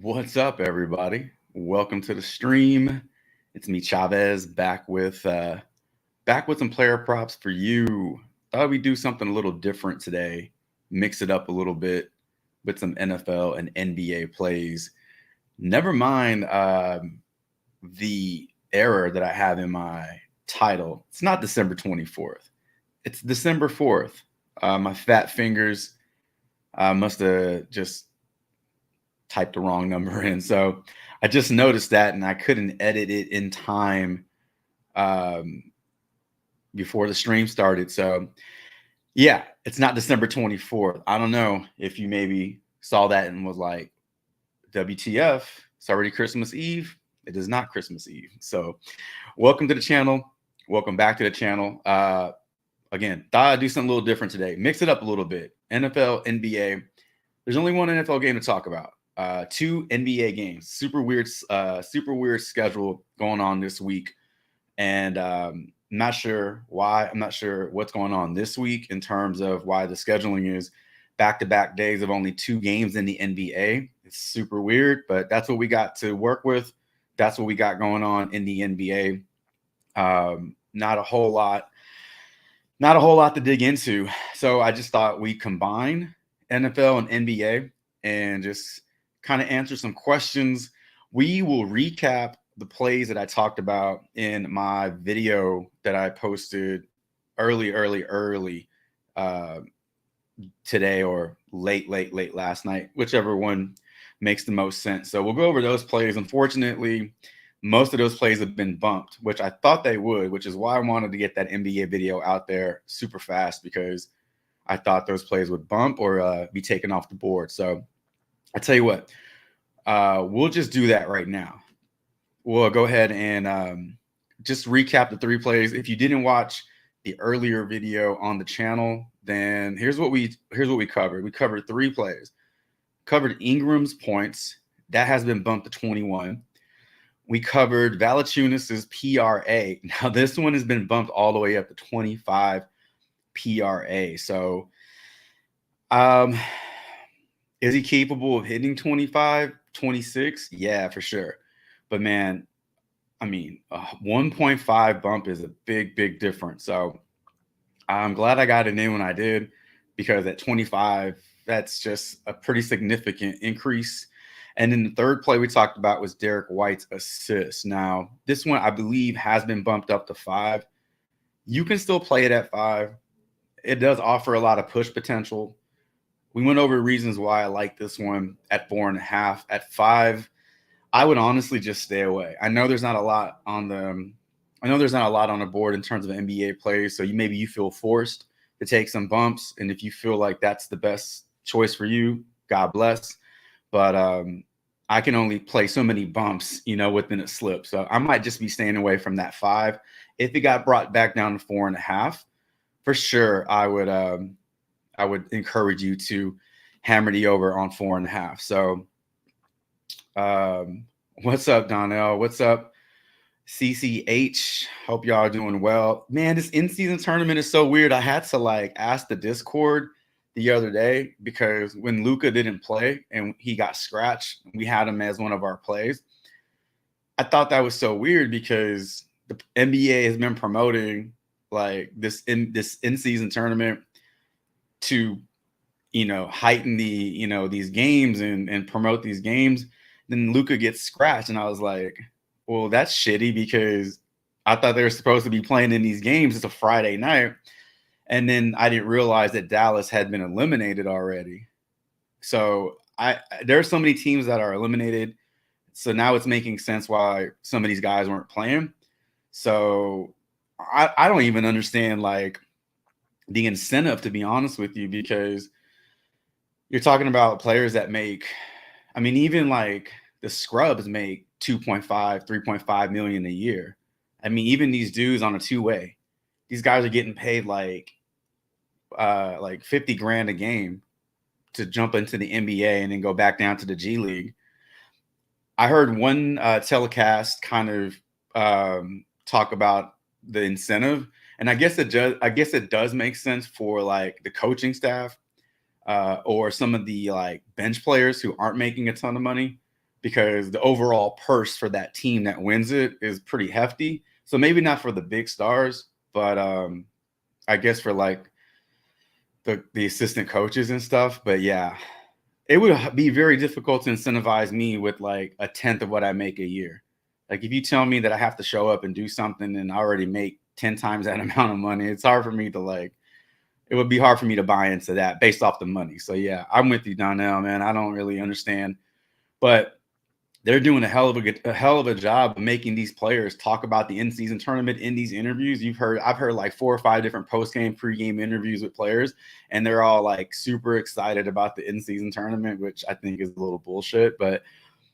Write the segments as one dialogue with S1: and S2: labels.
S1: What's up, everybody? Welcome to the stream. It's me, Chavez, back with some player props for you. Thought we'd do something a little different today, mix it up a little bit with some NFL and NBA plays. Never mind the error that I have in my title. It's not December 24th. It's December 4th. My fat fingers must have just typed the wrong number in. So I just noticed that and I couldn't edit it in time before the stream started. So yeah, it's not December 24th. I don't know if you maybe saw that and was like, WTF, it's already Christmas Eve. It is not Christmas Eve. So welcome to the channel. Welcome back to the channel. Again, thought I'd do something a little different today. Mix it up a little bit. NFL, NBA. There's only one NFL game to talk about. Two NBA games. Super weird schedule going on this week. And I'm not sure why. I'm not sure what's going on this week in terms of why the scheduling is back-to-back days of only two games in the NBA. It's super weird, but that's what we got to work with. That's what we got going on in the NBA. Not a whole lot to dig into. So I just thought we combine NFL and NBA and just kind of answer some questions. We will recap the plays that I talked about in my video that I posted early today or late last night, whichever one makes the most sense. So we'll go over those plays. Unfortunately, most of those plays have been bumped, which I thought they would, which is why I wanted to get that NBA video out there super fast, because I thought those plays would bump or be taken off the board. So I tell you what, we'll just do that right now. We'll go ahead and just recap the three plays. If you didn't watch the earlier video on the channel, then here's what we covered. We covered three plays. Covered Ingram's points. That has been bumped to 21. We covered Valanciunas' PRA. Now this one has been bumped all the way up to 25 PRA. So is he capable of hitting 25, 26? Yeah, for sure. But man, I mean, 1.5 bump is a big difference. So I'm glad I got it in when I did, because at 25, that's just a pretty significant increase. And then the third play we talked about was Derek White's assist. Now, this one, I believe, has been bumped up to 5. You can still play it at 5. It does offer a lot of push potential. We went over reasons why I like this one at 4.5. At 5, I would honestly just stay away. I know there's not a lot on the board in terms of NBA plays, so maybe you feel forced to take some bumps, and if you feel like that's the best choice for you, God bless. But I can only play so many bumps, within a slip. So I might just be staying away from that 5. If it got brought back down to 4.5, for sure, I would encourage you to hammer the over on 4.5. So what's up, Donnell? What's up, CCH? Hope y'all are doing well. Man, this in-season tournament is so weird. I had to ask the Discord the other day, because when Luka didn't play and he got scratched, we had him as one of our plays. I thought that was so weird, because the NBA has been promoting this in-season tournament to heighten the these games and promote these games. Then Luka gets scratched, and I was like, well, that's shitty, because I thought they were supposed to be playing in these games. It's a Friday night. And then I didn't realize that Dallas had been eliminated already. So there are so many teams that are eliminated. So now it's making sense why some of these guys weren't playing. So I don't even understand the incentive, to be honest with you, because you're talking about players that make, even the scrubs make 2.5, 3.5 million a year. Even these dudes on a two-way, these guys are getting paid like 50 grand a game to jump into the NBA and then go back down to the G League. I heard one telecast kind of talk about the incentive, and I guess it does make sense for the coaching staff or some of the bench players who aren't making a ton of money, because the overall purse for that team that wins it is pretty hefty. So maybe not for the big stars, but I guess for like the assistant coaches and stuff. But yeah, it would be very difficult to incentivize me with like a tenth of what I make a year. Like if you tell me that I have to show up and do something and I already make 10 times that amount of money, it's hard for me to like, it would be hard for me to buy into that based off the money. So yeah, I'm with you, Donnell, man. I don't really understand, but they're doing a hell of a job of making these players talk about the in-season tournament in these interviews. I've heard like 4 or 5 different post-game, pre-game interviews with players, and they're all like super excited about the in-season tournament, which I think is a little bullshit, but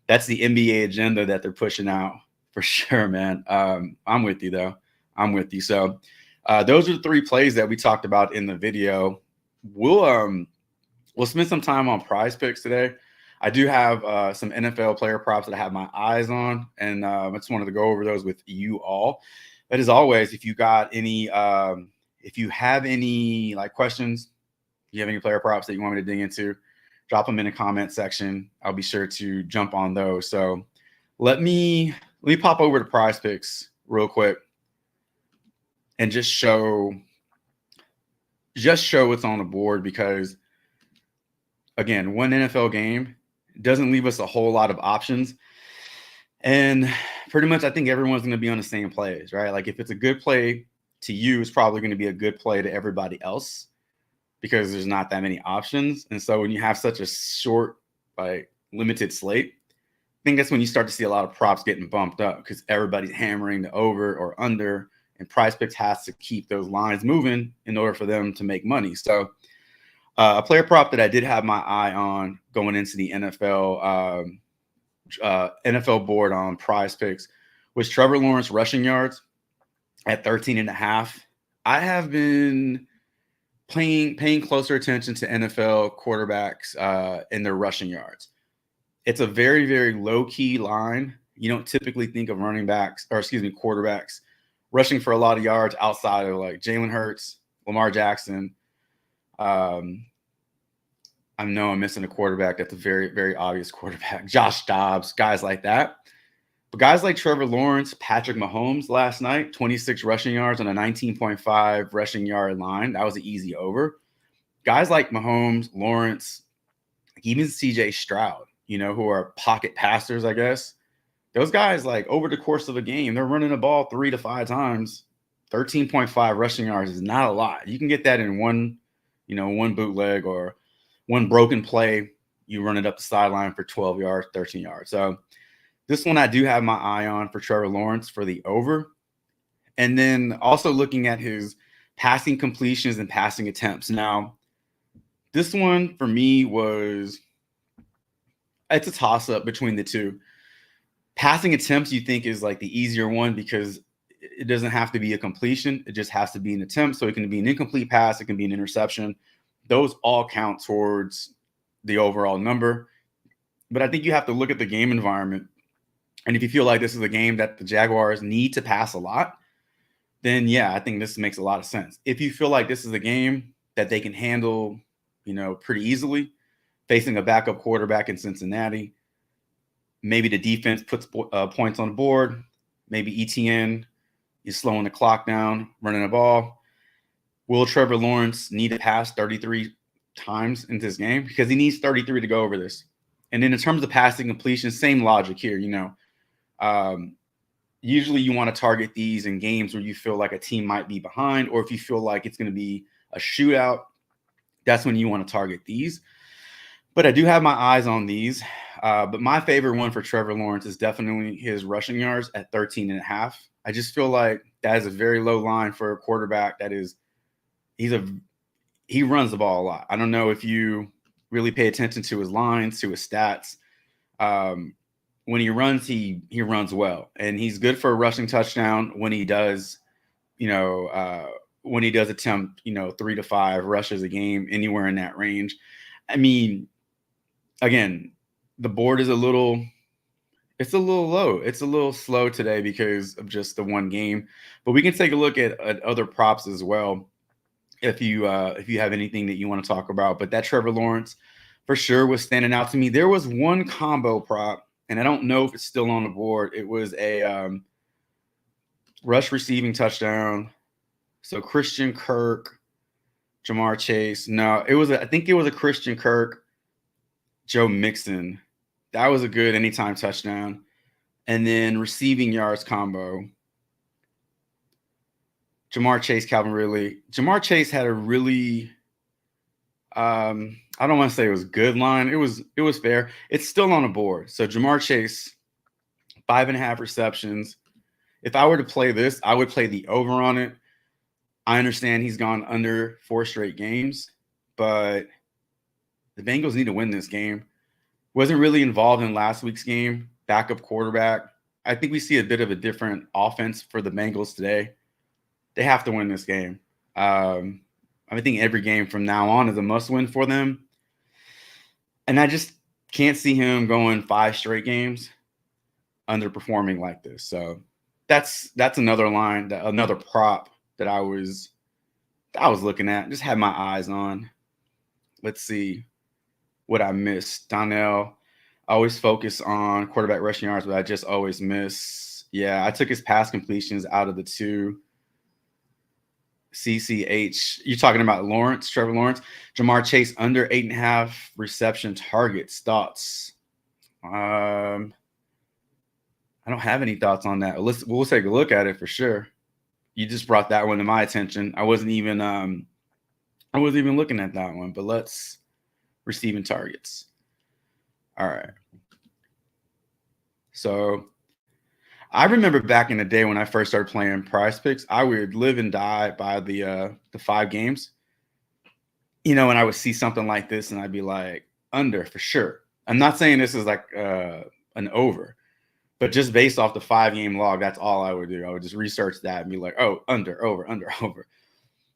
S1: that's the NBA agenda that they're pushing out for sure, man. I'm with you though. I'm with you. So those are the 3 plays that we talked about in the video. We'll spend some time on Prizepicks today. I do have some NFL player props that I have my eyes on, and I just wanted to go over those with you all. But as always, if you got any, if you have any like questions, you have any player props that you want me to dig into, drop them in the comment section. I'll be sure to jump on those. So let me pop over to Prizepicks real quick and just show what's on the board, because again, one NFL game doesn't leave us a whole lot of options. And pretty much I think everyone's going to be on the same plays, right? Like if it's a good play to you, it's probably going to be a good play to everybody else because there's not that many options. And so when you have such a short, like limited slate, I think that's when you start to see a lot of props getting bumped up because everybody's hammering the over or under, and Prizepicks has to keep those lines moving in order for them to make money. So a player prop that I did have my eye on going into the NFL board on Prizepicks was Trevor Lawrence rushing yards at 13.5. I have been paying closer attention to NFL quarterbacks and their rushing yards. It's a very, very low-key line. You don't typically think of quarterbacks rushing for a lot of yards outside of like Jalen Hurts, Lamar Jackson. I know I'm missing a quarterback. That's a very, very obvious quarterback. Josh Dobbs, guys like that. But guys like Trevor Lawrence, Patrick Mahomes last night, 26 rushing yards on a 19.5 rushing yard line. That was an easy over. Guys like Mahomes, Lawrence, even CJ Stroud, who are pocket passers, I guess. Those guys, like over the course of a game, they're running the ball 3 to 5 times. 13.5 rushing yards is not a lot. You can get that in one bootleg or one broken play. You run it up the sideline for 12 yards, 13 yards. So this one I do have my eye on for Trevor Lawrence for the over. And then also looking at his passing completions and passing attempts. Now, this one for me it's a toss-up between the two. Passing attempts you think is like the easier one because it doesn't have to be a completion. It just has to be an attempt. So it can be an incomplete pass. It can be an interception. Those all count towards the overall number. But I think you have to look at the game environment. And if you feel like this is a game that the Jaguars need to pass a lot, then yeah, I think this makes a lot of sense. If you feel like this is a game that they can handle, pretty easily, facing a backup quarterback in Cincinnati, maybe the defense puts points on the board, maybe ETN is slowing the clock down, running the ball. Will Trevor Lawrence need to pass 33 times in this game? Because he needs 33 to go over this. And then in terms of passing completion, same logic here, usually you want to target these in games where you feel like a team might be behind, or if you feel like it's going to be a shootout, that's when you want to target these. But I do have my eyes on these. But my favorite one for Trevor Lawrence is definitely his rushing yards at 13.5. I just feel like that is a very low line for a quarterback that is he runs the ball a lot. I don't know if you really pay attention to his lines, to his stats. When he runs, he runs well, and he's good for a rushing touchdown when he does, attempt, 3 to 5 rushes a game, anywhere in that range. I mean, again, the board is a little low. It's a little slow today because of just the one game, but we can take a look at other props as well. If you have anything that you want to talk about, but that Trevor Lawrence for sure was standing out to me. There was one combo prop, and I don't know if it's still on the board. It was a rush receiving touchdown. So Christian Kirk, Jamar Chase. No, I think it was a Christian Kirk, Joe Mixon. That was a good anytime touchdown. And then receiving yards combo, Jamar Chase, Calvin Ridley. Jamar Chase had a really, I don't want to say it was good line. It was fair. It's still on the board. So Jamar Chase, 5.5 receptions. If I were to play this, I would play the over on it. I understand he's gone under 4 straight games, but the Bengals need to win this game. Wasn't really involved in last week's game. Backup quarterback. I think we see a bit of a different offense for the Bengals today. They have to win this game. I think every game from now on is a must-win for them. And I just can't see him going 5 straight games underperforming like this. So that's another line, another prop that I was looking at. Just had my eyes on. Let's see what I missed. Donnell, I always focus on quarterback rushing yards, but I just always miss. Yeah, I took his pass completions out of the 2. CCH, you're talking about Trevor Lawrence. Jamar Chase under 8.5 reception targets. Thoughts? I don't have any thoughts on that. We'll take a look at it for sure. You just brought that one to my attention. I wasn't even looking at that one, but let's receiving targets. All right. So I remember back in the day when I first started playing Prizepicks, I would live and die by the 5 games. And I would see something like this and I'd be like, under for sure. I'm not saying this is like an over, but just based off the 5-game log, that's all I would do. I would just research that and be like, oh, under, over, under, over.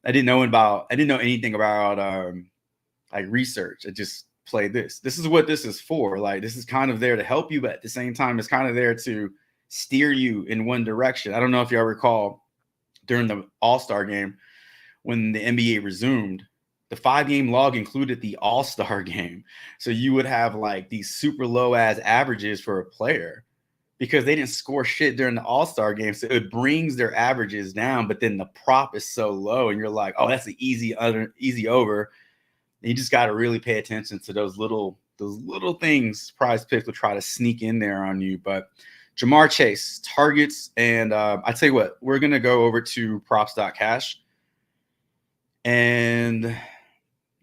S1: I didn't know anything about like research. I just played this. This is what this is for. Like, this is kind of there to help you, but at the same time, it's kind of there to steer you in one direction. I don't know if y'all recall during the All-Star game when the NBA resumed, the 5-game log included the All-Star game. So you would have like these super low ass averages for a player because they didn't score shit during the All-Star game. So it brings their averages down, but then the prop is so low and you're like, oh, that's an easy over. And you just got to really pay attention to those little things Prizepicks will try to sneak in there on you. But Jamar Chase, targets, and I tell you what, we're going to go over to props.cash, and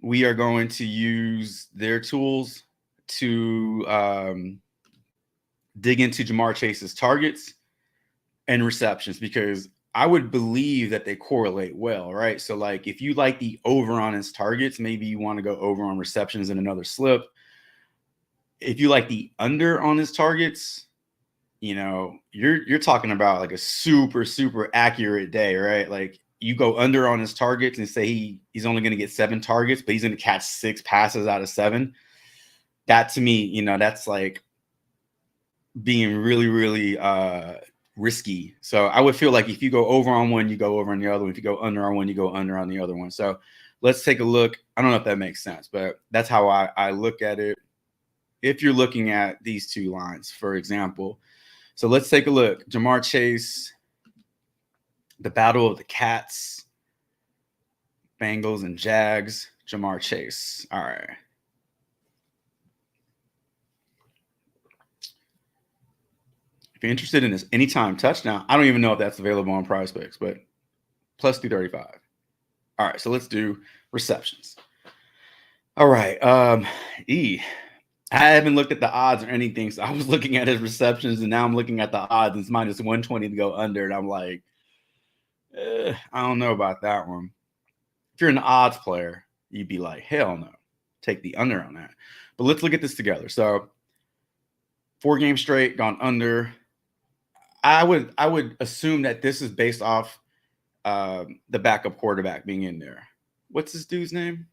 S1: we are going to use their tools to dig into Jamar Chase's targets and receptions, because I would believe that they correlate well, right? So, like, if you like the over on his targets, maybe you want to go over on receptions in another slip. If you like the under on his targets, you're talking about like a super, super accurate day, right? Like, you go under on his targets and say he's only going to get 7 targets, but he's going to catch 6 passes out of 7. That to me, that's like being really, really risky. So I would feel like if you go over on one, you go over on the other one. If you go under on one, you go under on the other one. So let's take a look. I don't know if that makes sense, but that's how I look at it. If you're looking at these 2 lines, for example. So let's take a look. Jamar Chase, the battle of the cats, Bengals and Jags, Jamar Chase. All right. If you're interested in this anytime touchdown, I don't even know if that's available on Prizepicks, but plus 235. All right, so let's do receptions. All right. I haven't looked at the odds or anything, so I was looking at his receptions, and now I'm looking at the odds. It's minus 120 to go under, and I'm like, I don't know about that one. If you're an odds player, you'd be like, hell no, take the under on that. But let's look at this together. So 4 games straight, gone under. I would assume that this is based off the backup quarterback being in there. What's this dude's name?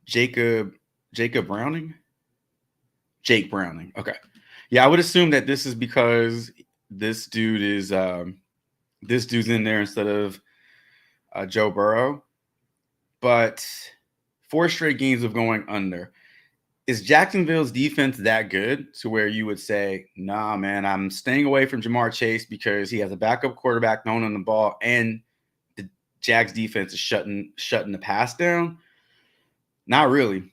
S1: Jacob Browning? Jake Browning. Okay. Yeah, I would assume that this is because this dude's in there instead of Joe Burrow. But 4 straight games of going under. is Jacksonville's defense that good to where you would say, nah, man, I'm staying away from Jamar Chase because he has a backup quarterback known on the ball and the Jags defense is shutting the pass down? Not really.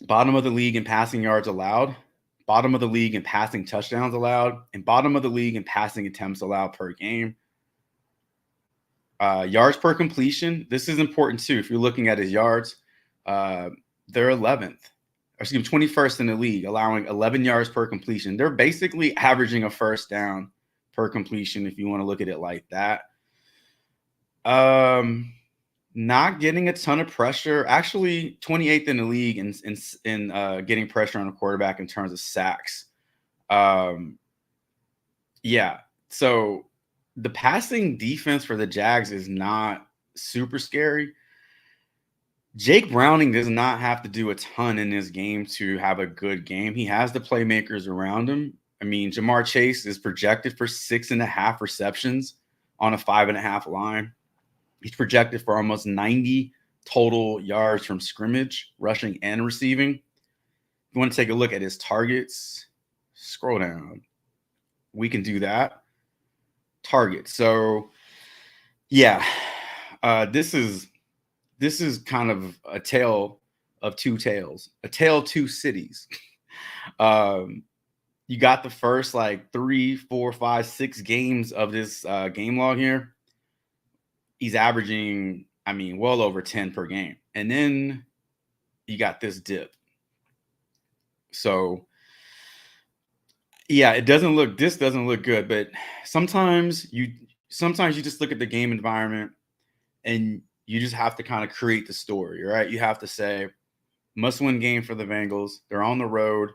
S1: Bottom of the league in passing yards allowed, bottom of the league in passing touchdowns allowed, and bottom of the league in passing attempts allowed per game. Yards per completion, this is important too. If you're looking at his yards, they're 11th. Excuse me, 21st in the league, allowing 11 yards per completion. They're basically averaging a first down per completion if you want to look at it like that. Not getting a ton of pressure. Actually, 28th in the league in getting pressure on a quarterback in terms of sacks. Yeah. So the passing defense for the Jags is not super scary. Jake Browning does not have to do a ton in this game to have a good game. He has the playmakers around him. I mean, Jamar Chase is projected for 6.5 receptions on a 5.5 line. He's projected for almost 90 total yards from scrimmage, rushing and receiving. If you want to take a look at his targets, scroll down. We can do that. Targets. So, yeah, this is kind of a tale of two tales, a tale of two cities. You got the first like 3, 4, 5, 6 games of this game log here. He's averaging, I mean, well over 10 per game. And then you got this dip. So, yeah, this doesn't look good, but sometimes you just look at the game environment and you just have to kind of create the story, right? You have to say, must-win game for the Bengals. They're on the road.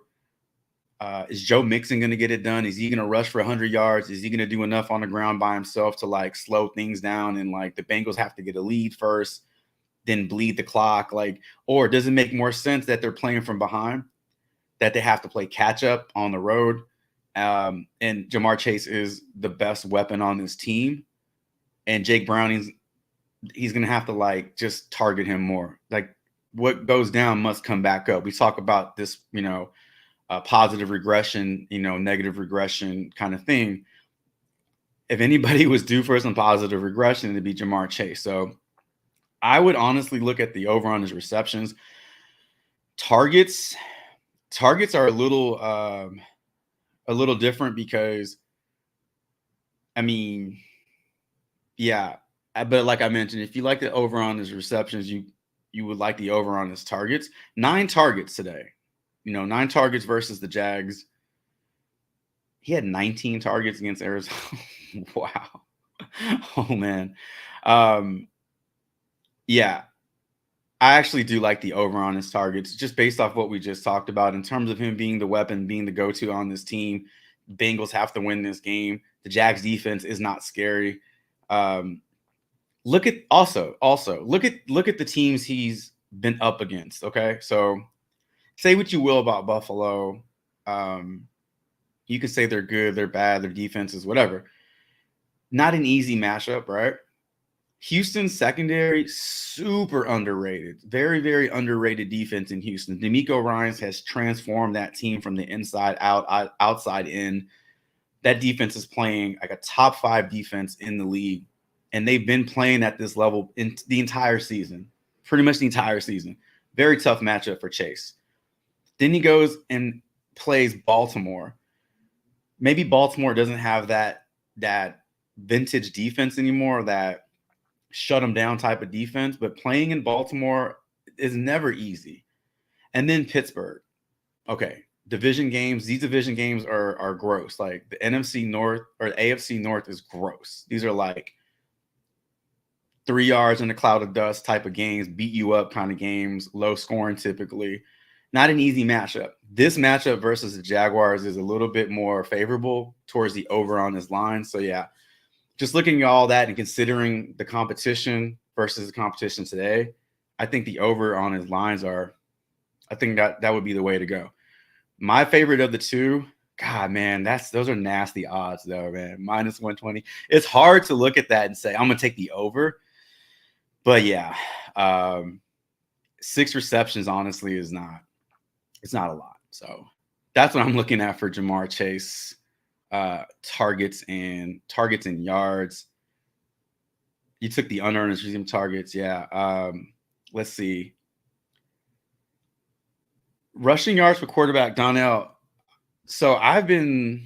S1: Is Joe Mixon going to get it done? Is he going to rush for 100 yards? Is he going to do enough on the ground by himself to like slow things down? And like the Bengals have to get a lead first, then bleed the clock. Like, or does it make more sense that they're playing from behind, that they have to play catch up on the road? And Jamar Chase is the best weapon on this team. And Jake Browning, he's going to have to like just target him more. Like what goes down must come back up. We talk about this, positive regression, negative regression kind of thing. If anybody was due for some positive regression, it'd be Jamar Chase. So I would honestly look at the over on his receptions. Targets are a little different because, I mean, yeah, but like I mentioned, if you like the over on his receptions, you would like the over on his targets. 9 targets today. 9 targets versus the Jags. He had 19 targets against Arizona. Wow. Oh, man. Yeah. I actually do like the over on his targets just based off what we just talked about in terms of him being the weapon, being the go-to on this team. Bengals have to win this game. The Jags defense is not scary. Look at the teams he's been up against. Okay. So say what you will about Buffalo. You can say they're good, they're bad, their defense is whatever. Not an easy matchup, right? Houston's secondary, super underrated. Very, very underrated defense in Houston. D'Amico Ryans has transformed that team from the inside out, outside in. That defense is playing like a top 5 defense in the league. And they've been playing at this level in the entire season, pretty much the entire season. Very tough matchup for Chase. Then he goes and plays Baltimore. Maybe Baltimore doesn't have that vintage defense anymore, that shut them down type of defense, but playing in Baltimore is never easy. And then Pittsburgh. Okay, division games. These division games are gross. Like the NFC North or the AFC North is gross. These are like 3 yards in a cloud of dust type of games, beat you up kind of games, low scoring typically. Not an easy matchup. This matchup versus the Jaguars is a little bit more favorable towards the over on this line. So, yeah, just looking at all that and considering the competition versus the competition today, I think the over on his lines I think that would be the way to go. My favorite of the two, God, man, those are nasty odds, though, man. Minus 120. It's hard to look at that and say, I'm going to take the over. But, yeah, 6 receptions, honestly, is not It's not a lot. So that's what I'm looking at for Jamar Chase, targets and yards. You took the unearned receiving targets. Yeah. Let's see. Rushing yards for quarterback, Donnell. So I think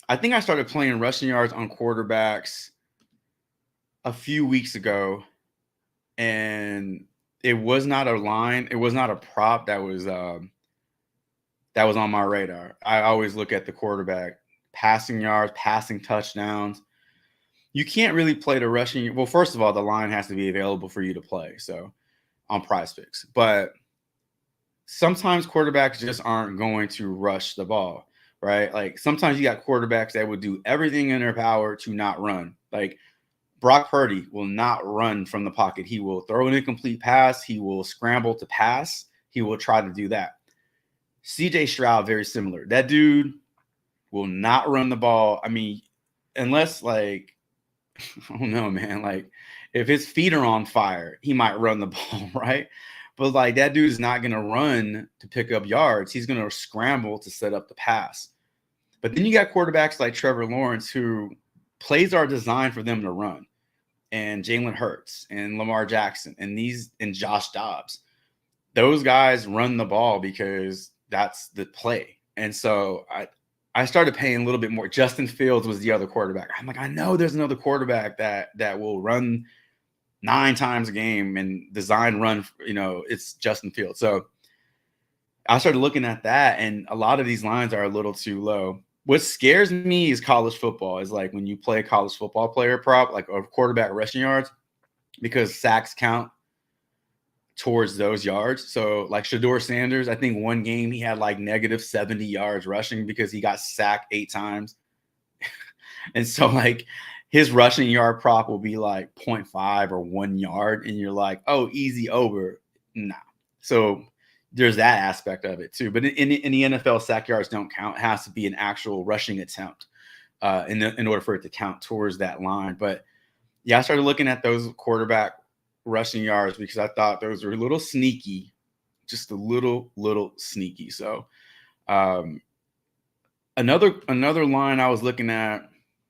S1: I started playing rushing yards on quarterbacks a few weeks ago, and it was not a line. It was not a prop that was on my radar. I always look at the quarterback passing yards, passing touchdowns. You can't really play the rushing. Well, first of all, the line has to be available for you to play. So on Prizepicks, but sometimes quarterbacks just aren't going to rush the ball, right? Like sometimes you got quarterbacks that would do everything in their power to not run. Like Brock Purdy will not run from the pocket. He will throw an incomplete pass. He will scramble to pass. He will try to do that. CJ Stroud, very similar. That dude will not run the ball. I mean, unless like, I don't know, man. Like if his feet are on fire, he might run the ball, right? But like that dude is not going to run to pick up yards. He's going to scramble to set up the pass. But then you got quarterbacks like Trevor Lawrence, who plays are designed for them to run, and Jalen Hurts and Lamar Jackson and Josh Dobbs. Those guys run the ball because that's the play. And so I started paying a little bit more. Justin Fields was the other quarterback. I'm like, I know there's another quarterback that will run 9 times a game and design run, it's Justin Fields. So I started looking at that, and a lot of these lines are a little too low. What scares me is college football, is like when you play a college football player prop, like a quarterback rushing yards, because sacks count towards those yards. So like Shedeur Sanders, I think one game he had like negative 70 yards rushing because he got sacked 8 times. And so like his rushing yard prop will be like 0.5 or 1 yard. And you're like, oh, easy over. Nah. So there's that aspect of it too. But in the NFL, sack yards don't count. It has to be an actual rushing attempt in order for it to count towards that line. But yeah, I started looking at those quarterback rushing yards because I thought those were a little sneaky, just a little sneaky. So another line I was looking at,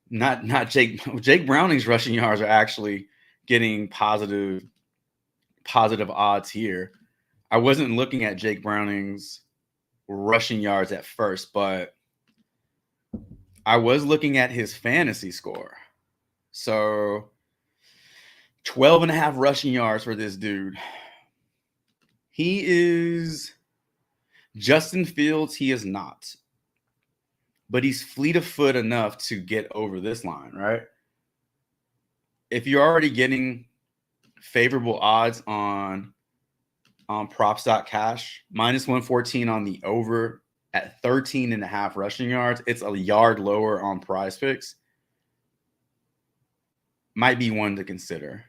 S1: not Jake Browning's rushing yards are actually getting positive odds here. I wasn't looking at Jake Browning's rushing yards at first, but I was looking at his fantasy score. So 12.5 rushing yards for this dude. He is Justin Fields. He is not, but he's fleet of foot enough to get over this line, right? If you're already getting favorable odds on props.cash, -114 on the over at 13.5 rushing yards, it's a yard lower on Prizepicks. Might be one to consider.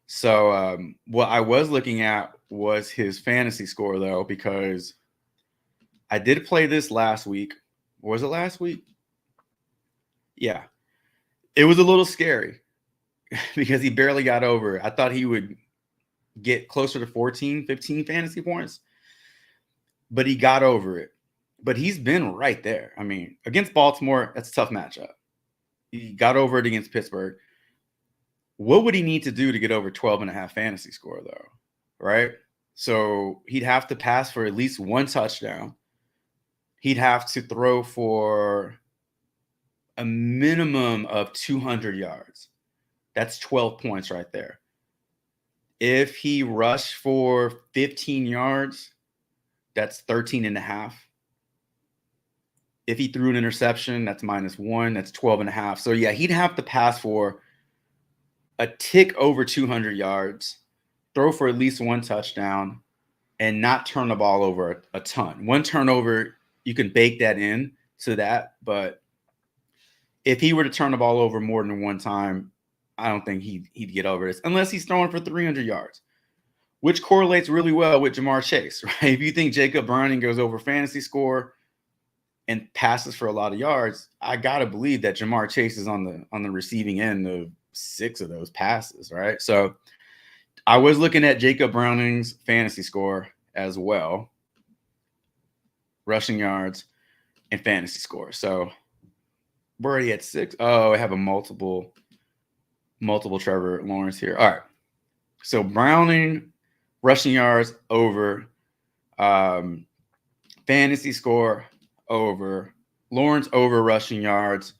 S1: So what I was looking at was his fantasy score, though, because I did play this last week. Was it last week? Yeah. It was a little scary because he barely got over it. I thought he would get closer to 14, 15 fantasy points, but he got over it. But he's been right there. I mean, against Baltimore, that's a tough matchup. He got over it against Pittsburgh. What would he need to do to get over 12.5 fantasy score, though? Right? So he'd have to pass for at least 1 touchdown. He'd have to throw for a minimum of 200 yards. That's 12 points right there. If he rushed for 15 yards, that's 13.5. If he threw an interception, that's -1. That's 12.5. So yeah, he'd have to pass for a tick over 200 yards, throw for at least 1 touchdown, and not turn the ball over a ton. 1 turnover, you can bake that in to that. But if he were to turn the ball over more than 1 time, I don't think he'd get over this unless he's throwing for 300 yards, which correlates really well with Jamar Chase, right? If you think Jacob Browning goes over fantasy score and passes for a lot of yards, I gotta believe that Jamar Chase is on the receiving end of 6 of those passes, right? So I was looking at Jacob Browning's fantasy score as well. Rushing yards and fantasy score. So we're already at 6. Oh, I have a multiple Trevor Lawrence here. All right. So Browning, rushing yards over, fantasy score over, Lawrence over rushing yards.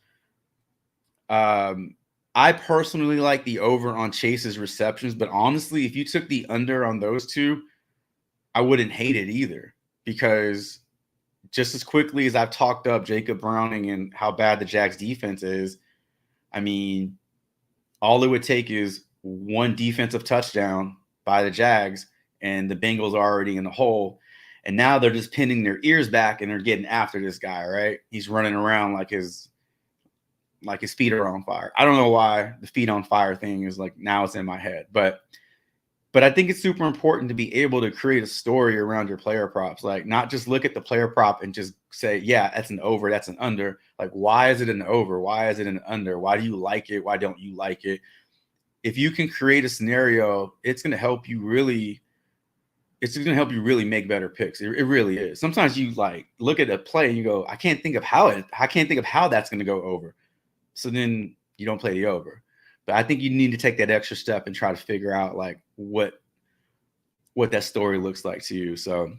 S1: I personally like the over on Chase's receptions, but honestly, if you took the under on those two, I wouldn't hate it either, because just as quickly as I've talked up Jacob Browning and how bad the Jags defense is, I mean, all it would take is one defensive touchdown by the Jags and the Bengals are already in the hole. And now they're just pinning their ears back and they're getting after this guy, right? He's running around like his feet are on fire. I don't know why the feet on fire thing is like, now it's in my head, but I think it's super important to be able to create a story around your player props. Like, not just look at the player prop and just say, yeah, that's an over, that's an under. Like, why is it an over? Why is it an under? Why do you like it? Why don't you like it? If you can create a scenario, it's going to help you really make better picks. It really is. Sometimes you like look at a play and you go, I can't think of how that's going to go over. So then you don't play the over. But I think you need to take that extra step and try to figure out like what that story looks like to you. So at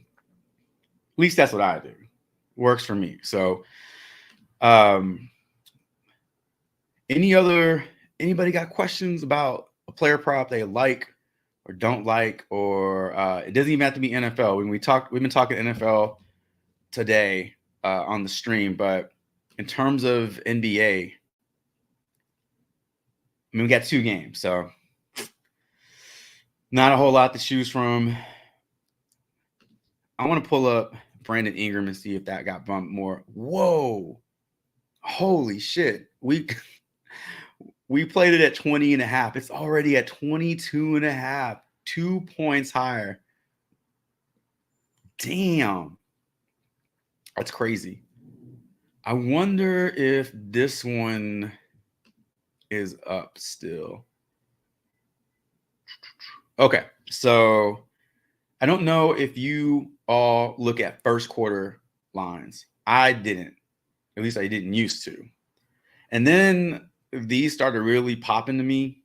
S1: least that's what I do. Works for me. So anybody got questions about a player prop they like or don't like, or it doesn't even have to be NFL. We've been talking NFL today on the stream, but in terms of NBA, I mean, we got 2 games, so not a whole lot to choose from. I want to pull up Brandon Ingram and see if that got bumped more. Whoa. Holy shit. We played it at 20.5. It's already at 22.5. 2 points higher. Damn. That's crazy. I wonder if this one is up still. Okay, so I don't know if you all look at first quarter lines. I didn't. At least I didn't used to. And then these started really popping to me.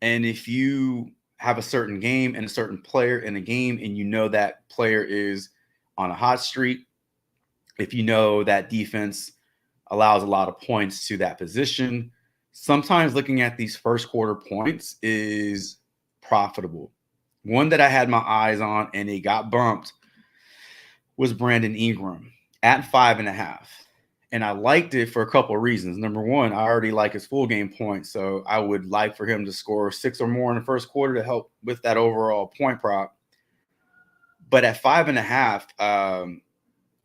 S1: And if you have a certain game and a certain player in a game and you know that player is on a hot streak, if you know that defense allows a lot of points to that position, sometimes looking at these first quarter points is profitable. One that I had my eyes on and it got bumped was Brandon Ingram at 5.5. And I liked it for a couple of reasons. Number one, I already like his full game points. So I would like for him to score 6 or more in the first quarter to help with that overall point prop. But at 5.5,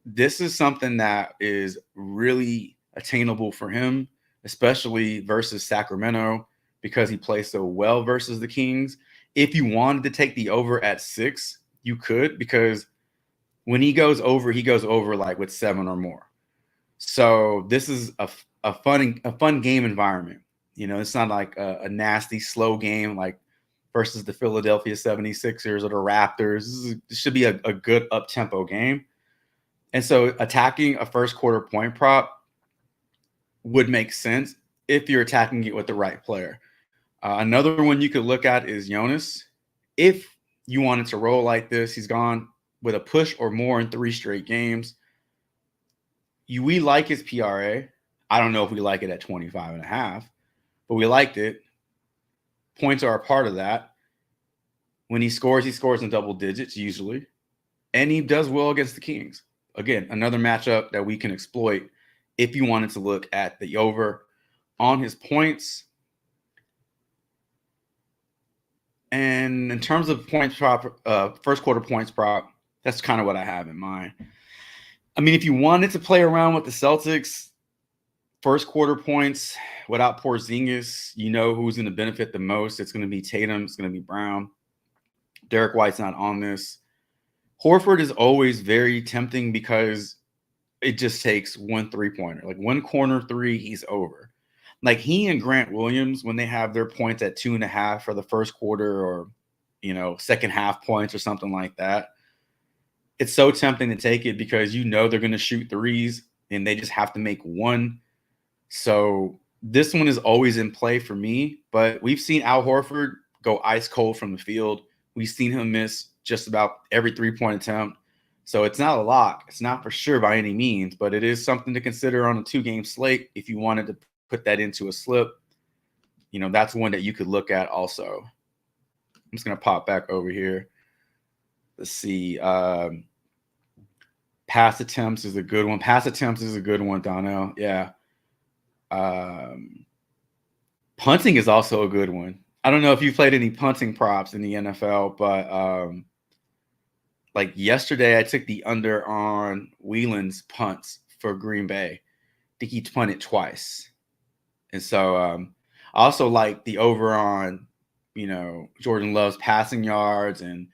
S1: this is something that is really attainable for him, especially versus Sacramento, because he plays so well versus the Kings. If you wanted to take the over at 6, you could, because when he goes over like with 7 or more. So this is a fun game environment. You know, it's not like a nasty, slow game like versus the Philadelphia 76ers or the Raptors. This should be a good up-tempo game. And so attacking a first quarter point prop would make sense if you're attacking it with the right player. Another one you could look at is Jonas. If you wanted to roll like this, he's gone with a push or more in 3 straight games. We like his PRA. I don't know if we like it at 25.5, but we liked it. Points are a part of that. When he scores in double digits usually. And he does well against the Kings. Again, another matchup that we can exploit if you wanted to look at the over on his points. And in terms of points prop, first quarter points prop, that's kind of what I have in mind. I mean, if you wanted to play around with the Celtics, first quarter points without Porzingis, you know who's going to benefit the most. It's going to be Tatum. It's going to be Brown. Derek White's not on this. Horford is always very tempting because it just takes 1 3-pointer. Like 1 corner 3, he's over. Like he and Grant Williams, when they have their points at 2.5 for the first quarter or, you know, second half points or something like that, it's so tempting to take it because you know they're going to shoot threes and they just have to make one. So this one is always in play for me. But we've seen Al Horford go ice cold from the field. We've seen him miss just about every 3-point attempt. So it's not a lock. It's not for sure by any means, but it is something to consider on a 2-game slate if you wanted to put that into a slip. You know, that's one that you could look at also. I'm just going to pop back over here. Let's see. Pass attempts is a good one. Pass attempts is a good one, Donnell. Yeah. Punting is also a good one. I don't know if you played any punting props in the NFL, but like yesterday, I took the under on Whelan's punts for Green Bay. I think he punted twice. And so I also like the over on, Jordan Love's passing yards and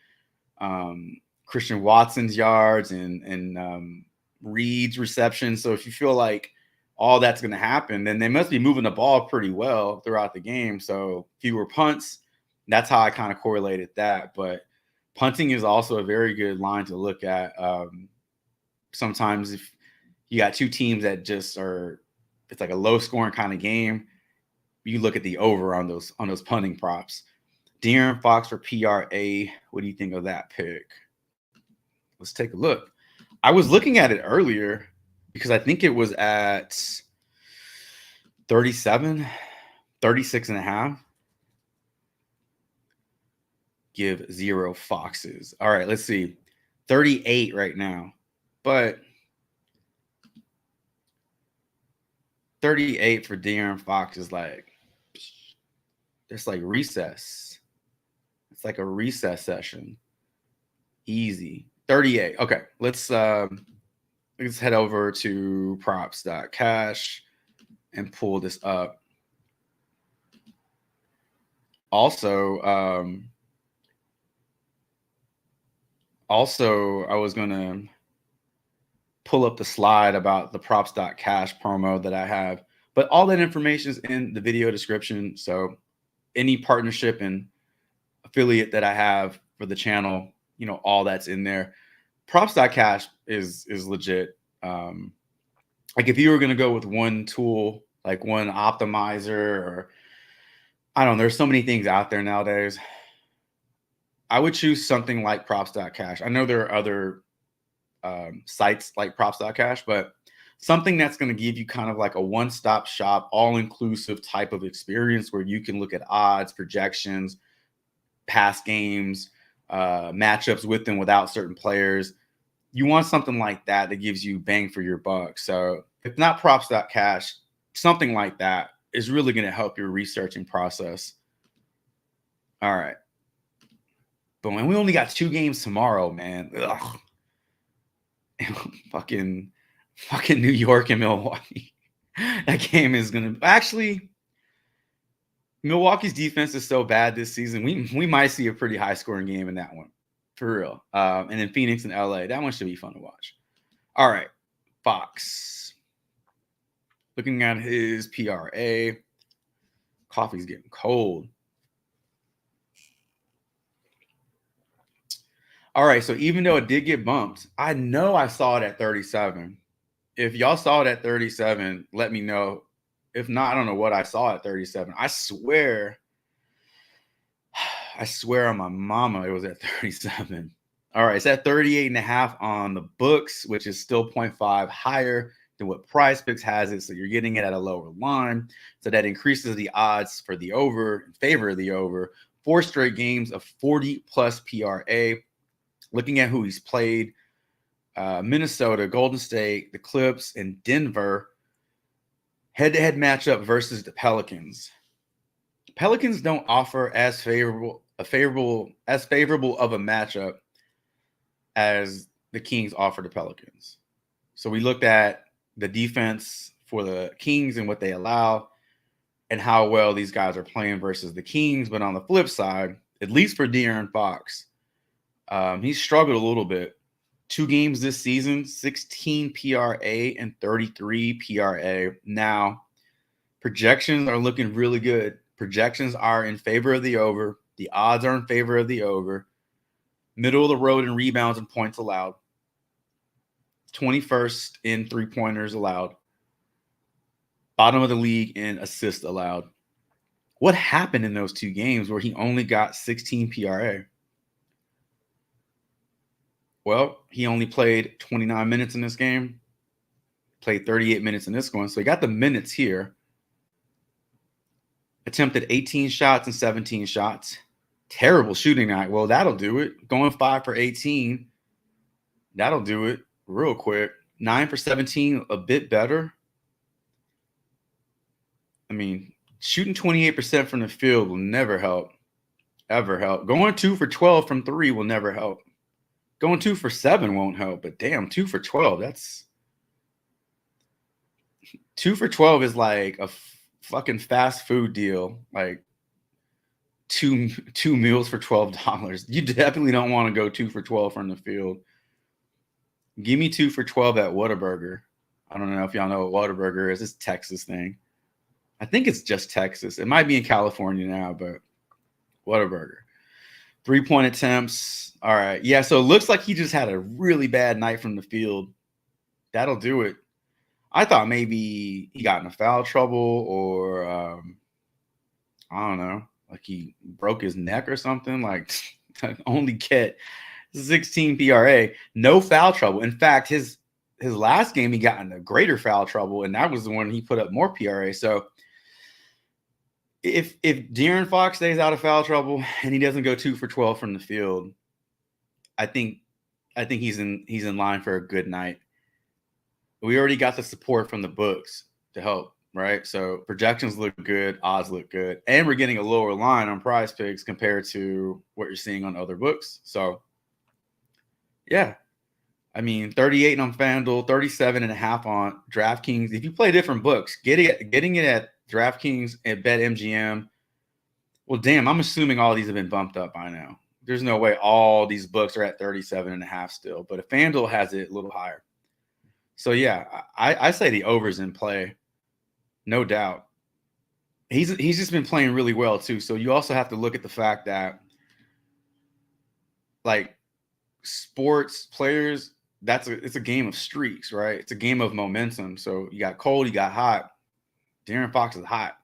S1: Christian Watson's yards and Reed's reception. So if you feel like all that's going to happen, then they must be moving the ball pretty well throughout the game. So fewer punts, that's how I kind of correlated that. But punting is also a very good line to look at. Sometimes if you got two teams that just it's like a low scoring kind of game, you look at the over on those punting props. De'Aaron Fox for PRA. What do you think of that pick? Let's take a look. I was looking at it earlier because I think it was at 37, 36.5. Give 0 Foxes. All right, let's see. 38 right now. But 38 for De'Aaron Fox is like, it's like recess. It's like a recess session. Easy. 38. Okay, let's head over to props.cash and pull this up. Also, I was going to pull up the slide about the props.cash promo that I have, but all that information is in the video description. So any partnership and affiliate that I have for the channel, all that's in there. Props.cash is legit. Like if you were going to go with one tool, like one optimizer, or I don't know, there's so many things out there nowadays. I would choose something like props.cash. I know there are other sites like props.cash, but something that's going to give you kind of like a one-stop shop, all-inclusive type of experience where you can look at odds, projections, past games, matchups with and without certain players. You want something like that gives you bang for your buck. So if not props.cash, something like that is really going to help your researching process. All right. But when we only got 2 games tomorrow, man. Ugh. fucking New York and Milwaukee. That game is going to actually, Milwaukee's defense is so bad this season. We might see a pretty high scoring game in that one. For real. And then Phoenix and LA. That one should be fun to watch. All right. Fox. Looking at his PRA. Coffee's getting cold. All right. So even though it did get bumped, I know I saw it at 37. If y'all saw it at 37, let me know. If not, I don't know what I saw at 37. I swear on my mama, it was at 37. All right, it's at 38.5 on the books, which is still 0.5 higher than what Prizepicks has it. So you're getting it at a lower line. So that increases the odds for the over in favor of the over. 4 straight games of 40 plus PRA. Looking at who he's played, Minnesota, Golden State, the Clips, and Denver. Head-to-head matchup versus the Pelicans. Pelicans don't offer as favorable of a matchup as the Kings offer the Pelicans. So we looked at the defense for the Kings and what they allow and how well these guys are playing versus the Kings. But on the flip side, at least for De'Aaron Fox, he's struggled a little bit. 2 games this season, 16 PRA and 33 PRA. Now, projections are looking really good. Projections are in favor of the over. The odds are in favor of the over. Middle of the road in rebounds and points allowed. 21st in 3-pointers allowed, bottom of the league in assists allowed. What happened in those 2 games where he only got 16 PRA? Well, he only played 29 minutes in this game, played 38 minutes in this one. So he got the minutes here. Attempted 18 shots and 17 shots. Terrible shooting night. Well, that'll do it. Going 5 for 18. That'll do it real quick. 9 for 17, a bit better. I mean, shooting 28% from the field will never help. Ever help. Going 2 for 12 from 3 will never help. Going 2 for 7 won't help. But damn, 2 for 12. That's 2 for 12 is like a fucking fast food deal. Like two meals for $12. You definitely don't want to go 2 for 12 from the field. Give me 2 for 12 at Whataburger. I don't know if y'all know what Whataburger is. It's a Texas thing. I think it's just Texas. It might be in California now, but Whataburger. 3-point attempts. All right. Yeah, so it looks like he just had a really bad night from the field. That'll do it. I thought maybe he got in a foul trouble or, I don't know, like he broke his neck or something. Like, only get 16 PRA, no foul trouble. In fact, his last game, he got into greater foul trouble, and that was the one he put up more PRA. So if De'Aaron Fox stays out of foul trouble and he doesn't go 2 for 12 from the field, I think he's in line for a good night. We already got the support from the books to help, right? So projections look good, odds look good, and we're getting a lower line on Prizepicks compared to what you're seeing on other books. So yeah, I mean, 38 on FanDuel, 37.5 on DraftKings. If you play different books, getting it at DraftKings and BetMGM, well, damn, I'm assuming all these have been bumped up by now. There's no way all these books are at 37.5 still, but if FanDuel has it a little higher. So yeah, I say the over's in play, no doubt. He's just been playing really well too. So you also have to look at the fact that, like, sports players, it's a game of streaks, right? It's a game of momentum. So you got cold, you got hot. De'Aaron Fox is hot.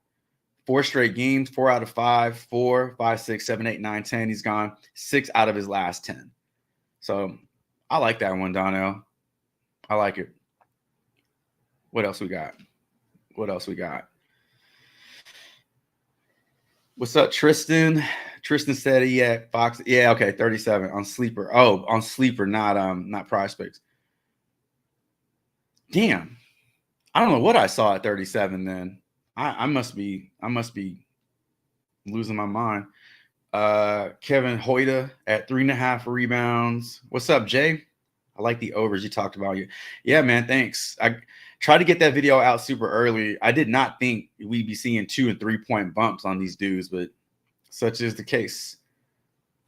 S1: 4 straight games, 4 out of 5, 4, 5, 6, 7, 8, 9, 10. He's gone 6 out of his last 10. So I like that one, Donnell. I like it. What else we got? What's up, Tristan? Tristan said he had Fox. Yeah, okay, 37 on Sleeper. Oh, on Sleeper, not Prizepicks. Damn. I don't know what I saw at 37 then. I must be losing my mind. Kevin Hoyta at 3.5 rebounds. What's up, Jay? I like the overs you talked about. Yeah, man, thanks. I tried to get that video out super early. I did not think we'd be seeing 2 and 3-point bumps on these dudes, but such is the case.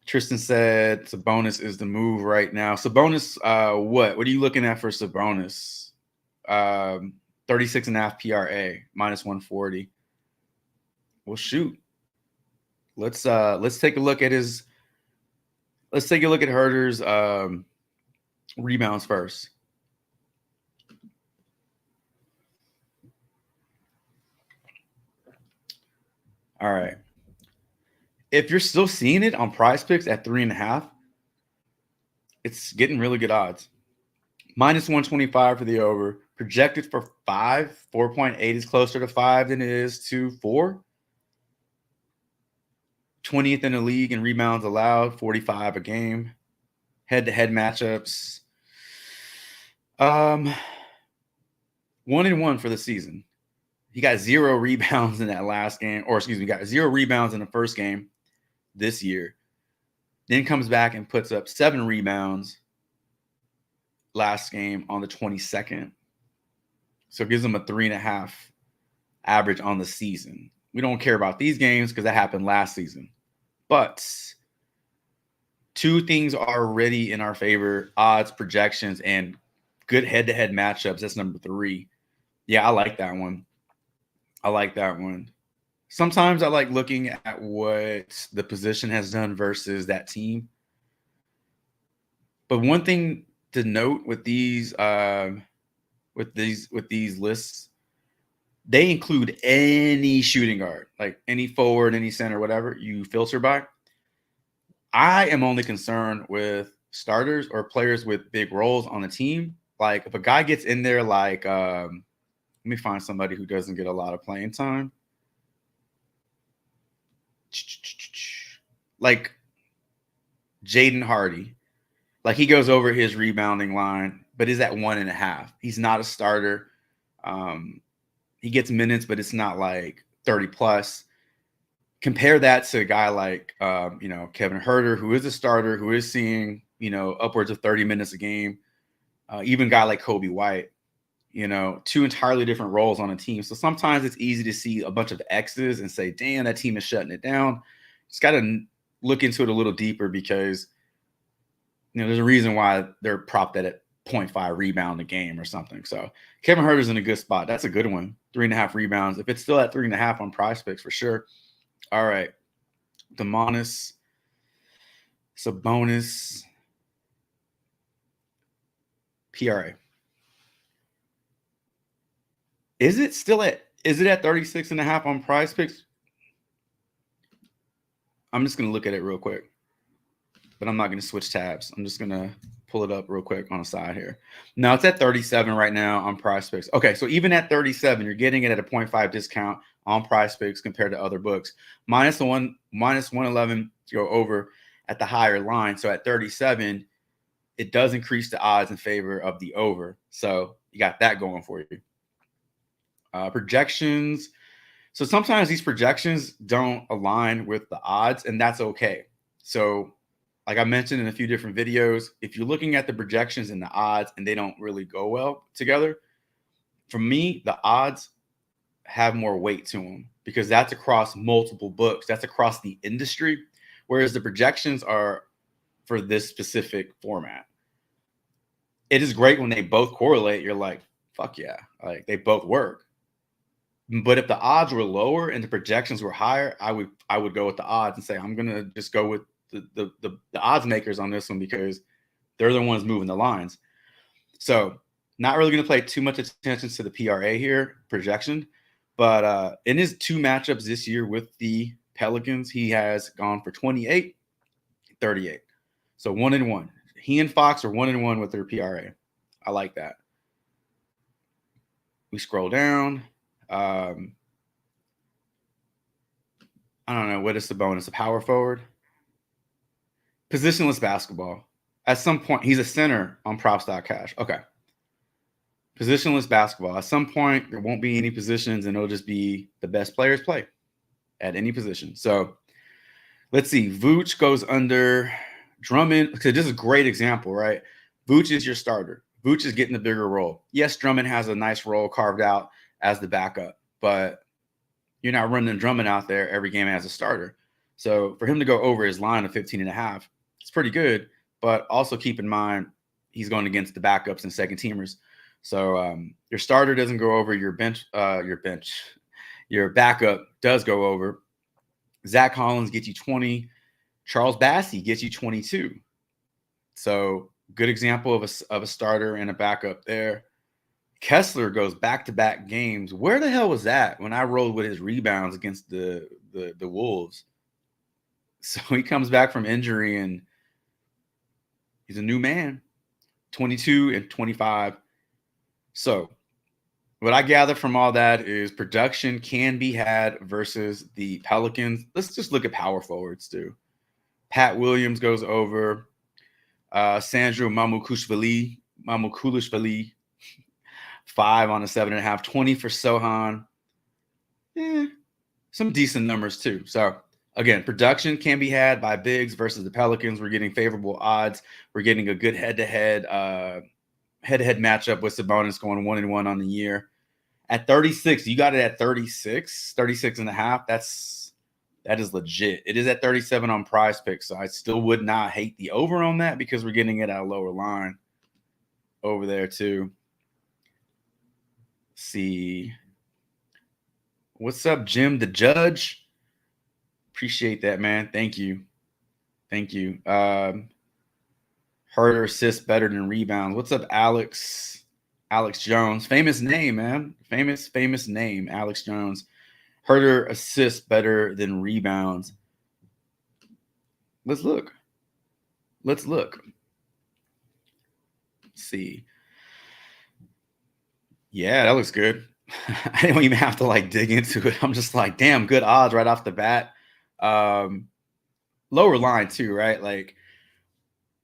S1: Tristan said Sabonis is the move right now. Sabonis, what are you looking at for Sabonis? 36.5 PRA, minus 140. Well, shoot. Let's take a look at Herder's rebounds first. All right. If you're still seeing it on Prizepicks at 3.5, it's getting really good odds. Minus 125 for the over. Projected for 5. 4.8 is closer to 5 than it is to 4. 20th in the league in rebounds allowed, 45 a game. Head-to-head matchups. 1-1 for the season. He got 0 rebounds in that last game, got 0 rebounds in the first game this year. Then comes back and puts up 7 rebounds last game on the 22nd. So it gives him a 3.5 average on the season. We don't care about these games because that happened last season. But 2 things are already in our favor: odds, projections, and good head-to-head matchups. That's number 3. Yeah, I like that one. Sometimes I like looking at what the position has done versus that team. But one thing to note with these lists, they include any shooting guard, like any forward, any center, whatever you filter by. I am only concerned with starters or players with big roles on the team. Like if a guy gets in there, like let me find somebody who doesn't get a lot of playing time. Like Jaden Hardy. Like he goes over his rebounding line, but is at 1.5. He's not a starter. He gets minutes, but it's not like 30 plus. Compare that to a guy like Kevin Huerter, who is a starter, who is seeing upwards of 30 minutes a game. Even a guy like Kobe White, two entirely different roles on a team. So sometimes it's easy to see a bunch of X's and say, damn, that team is shutting it down. Just got to look into it a little deeper because there's a reason why they're propped at 0.5 rebound a game or something. So Kevin Huerter's in a good spot. That's a good one. 3.5 rebounds. If it's still at 3.5 on Prizepicks, for sure. All right. Demonis, Sabonis, PRA. Is it at 36.5 on Prizepicks? I'm just going to look at it real quick, but I'm not going to switch tabs. I'm just going to pull it up real quick on the side here. Now it's at 37 right now on Prizepicks. Okay, so even at 37, you're getting it at a 0.5 discount on Prizepicks compared to other books. Minus 111 to go over at the higher line. So at 37, it does increase the odds in favor of the over. So you got that going for you. Projections. So sometimes these projections don't align with the odds, and that's okay. So like I mentioned in a few different videos, if you're looking at the projections and the odds and they don't really go well together, for me, the odds have more weight to them because that's across multiple books. That's across the industry, whereas the projections are for this specific format. It is great when they both correlate. You're like, fuck yeah, like they both work. But if the odds were lower and the projections were higher, I would go with the odds and say I'm gonna just go with the odds makers on this one because they're the ones moving the lines. So not really going to pay too much attention to the PRA here, projection. But in his 2 matchups this year with the Pelicans, he has gone for 28, 38. So 1-1. He and Fox are 1-1 with their PRA. I like that. We scroll down. I don't know. What is the bonus? A power forward? Positionless basketball. At some point, he's a center on props.cash. Okay. Positionless basketball. At some point, there won't be any positions, and it'll just be the best players play at any position. So let's see. Vooch goes under Drummond. Okay, this is a great example, right? Vooch is your starter. Vooch is getting the bigger role. Yes, Drummond has a nice role carved out as the backup, but you're not running Drummond out there every game as a starter. So for him to go over his line of 15.5, it's pretty good. But also keep in mind, he's going against the backups and second teamers. So your starter doesn't go over, your backup does go over. Zach Collins gets you 20. Charles Bassey gets you 22. So good example of a starter and a backup there. Kessler goes back-to-back games. Where the hell was that when I rolled with his rebounds against the Wolves? So he comes back from injury and he's a new man, 22 and 25. So what I gather from all that is production can be had versus the Pelicans. Let's just look at power forwards too. Pat Williams goes over. Sandro Mamukulishvili, 5 on a 7.5, 20 for Sohan. Some decent numbers too. So again, production can be had by bigs versus the Pelicans. We're getting favorable odds. We're getting a good head-to-head matchup with Sabonis going 1-1 on the year. At 36, you got it at 36.5. That is legit. It is at 37 on Prizepicks, so I still would not hate the over on that because we're getting it at a lower line over there too. Let's see. What's up, Jim the Judge? Appreciate that, man. Thank you. Herder assists better than rebounds. What's up, Alex? Alex Jones. Famous name, man. Famous name, Alex Jones. Herder assists better than rebounds. Let's look. Let's see. Yeah, that looks good. I don't even have to like dig into it. I'm just like, damn, good odds right off the bat. Lower line too, right? Like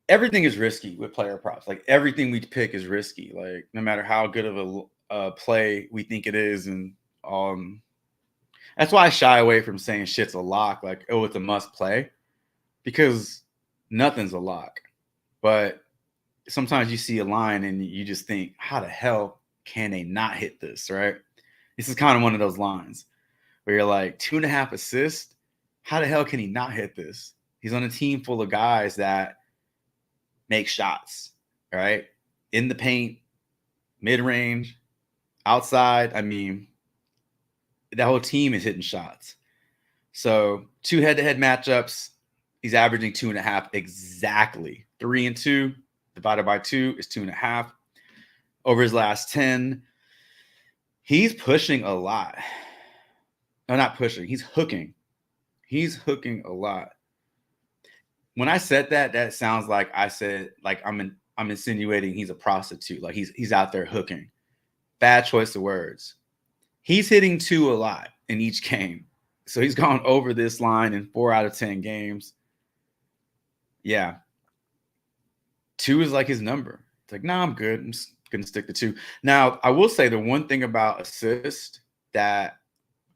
S1: everything is risky with player props. Like everything we pick is risky. Like no matter how good of a play we think it is, and that's why I shy away from saying shit's a lock. Like, oh, it's a must play, because nothing's a lock. But sometimes you see a line and you just think, how the hell can they not hit this, right? This is kind of one of those lines where you're like, 2.5 assists. How the hell can he not hit this? He's on a team full of guys that make shots, right? In the paint, mid-range, outside. I mean, that whole team is hitting shots. So 2 head-to-head matchups, he's averaging 2.5 exactly. 3 and 2 divided by 2 is 2.5. Over his last 10, he's pushing a lot. No, not pushing. He's hooking. He's hooking a lot. When I said that, that sounds like I said, like I'm insinuating he's a prostitute. Like he's out there hooking. Bad choice of words. He's hitting 2 a lot in each game. So he's gone over this line in 4 out of 10 games. Yeah. 2 is like his number. It's like, nah, I'm good. I'm just going to stick to 2. Now, I will say the one thing about assist that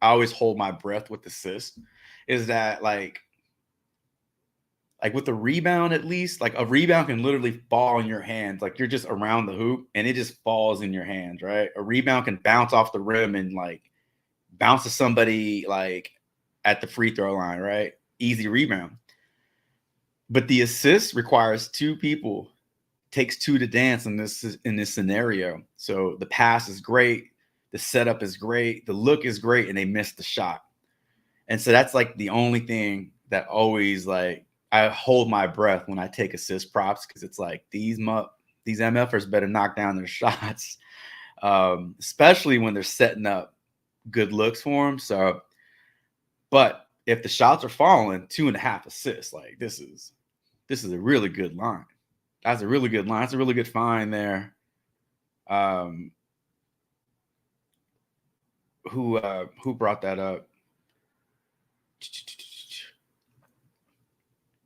S1: I always hold my breath with assist is that like with the rebound, at least, like a rebound can literally fall in your hands. Like you're just around the hoop and it just falls in your hands, right? A rebound can bounce off the rim and like bounce to somebody like at the free throw line, right? Easy rebound. But the assist requires 2 people. Takes 2 to dance in this scenario. So the pass is great, the setup is great, the look is great, and they missed the shot. And so that's like the only thing that always like I hold my breath when I take assist props, because it's like these MFers better knock down their shots, especially when they're setting up good looks for them. So, but if the shots are falling, 2.5 assists, like this is a really good line. That's a really good line. That's a really good find there. Who brought that up?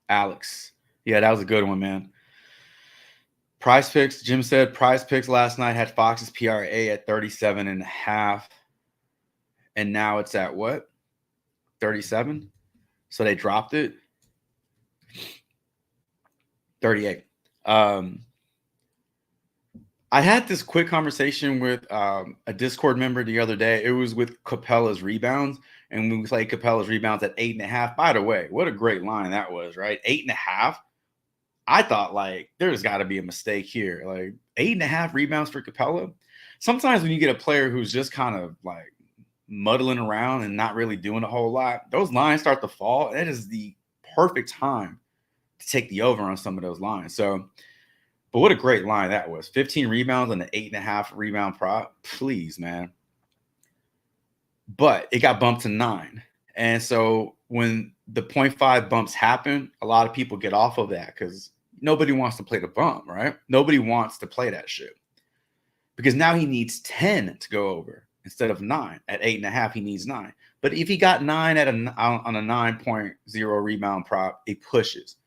S1: Alex. Yeah, that was a good one, man. Prizepicks. Jim said Prizepicks last night had Fox's PRA at 37.5. And now it's at what? 37? So they dropped it. 38. I had this quick conversation with a Discord member the other day. It was with Capella's rebounds, and we played Capella's rebounds at 8.5. By the way, what a great line that was, right? 8.5. I thought like there's got to be a mistake here. Like 8.5 rebounds for Capella. Sometimes when you get a player who's just kind of like muddling around and not really doing a whole lot, those lines start to fall. That is the perfect time to take the over on some of those lines. So, but what a great line that was. 15 rebounds on the 8.5 rebound prop. Please, man. But it got bumped to 9. And so when the 0.5 bumps happen, a lot of people get off of that because nobody wants to play the bump, right? Nobody wants to play that shit. Because now he needs 10 to go over instead of 9. At 8.5, he needs 9. But if he got 9 on a 9.0 rebound prop, it pushes.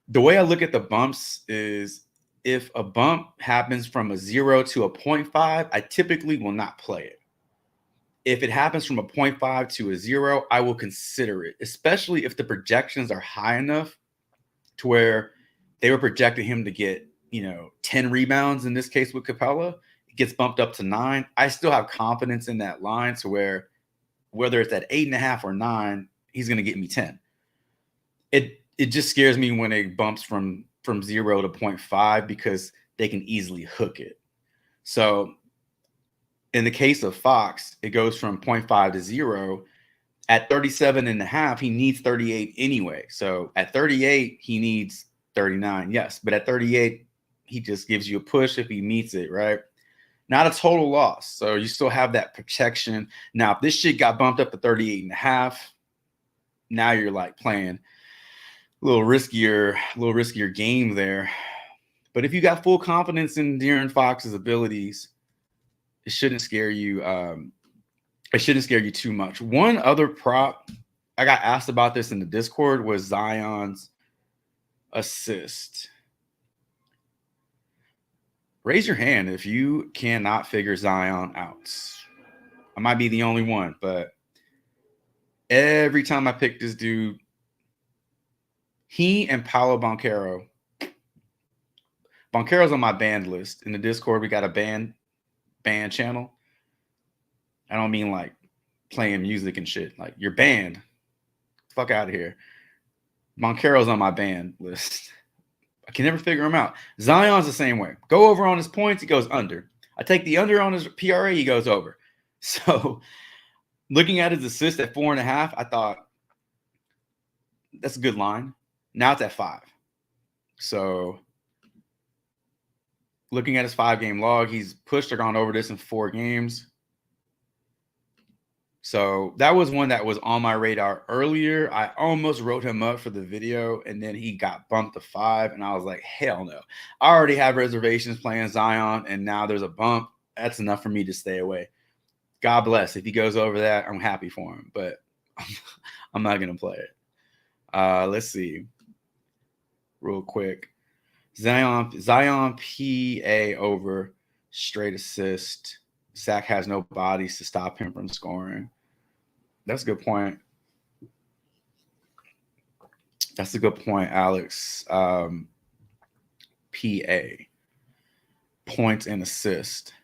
S1: The way I look at the bumps is if a bump happens from a 0 to a 0.5, I typically will not play it. If it happens from a 0.5 to a 0, I will consider it, especially if the projections are high enough to where they were projecting him to get, 10 rebounds in this case with Capella. It gets bumped up to 9. I still have confidence in that line to where whether it's at 8.5 or 9, he's going to get me 10. It just scares me when it bumps from 0 to 0.5 because they can easily hook it. So in the case of Fox, it goes from 0.5 to 0. At 37.5, he needs 38 anyway. So at 38, he needs 39, yes. But at 38, he just gives you a push if he meets it, right? Not a total loss. So you still have that protection. Now, if this shit got bumped up to 38.5, now you're like playing a little riskier game there. But if you got full confidence in De'Aaron Fox's abilities, it shouldn't scare you. It shouldn't scare you too much. One other prop, I got asked about this in the Discord, was Zion's assist. Raise your hand if you cannot figure Zion out. I might be the only one, but every time I pick this dude, he and Paolo Banchero. Banchero's on my banned list. In the Discord, we got a band channel. I don't mean like playing music and shit. Like, you're banned. Fuck out of here. Banchero's on my banned list. I can never figure him out. Zion's the same way. Go over on his points, he goes under. I take the under on his PRA, he goes over. So looking at his assist at 4.5, I thought that's a good line. Now it's at 5. So looking at his 5-game log, he's pushed or gone over this in 4 games. So that was one that was on my radar earlier. I almost wrote him up for the video, and then he got bumped to 5, and I was like, hell no. I already have reservations playing Zion, and now there's a bump. That's enough for me to stay away. God bless. If he goes over that, I'm happy for him, but I'm not going to play it. Let's see. Real quick. Zion PA over straight assist. Zach has no bodies to stop him from scoring. That's a good point. That's a good point, Alex. PA. Points and assist.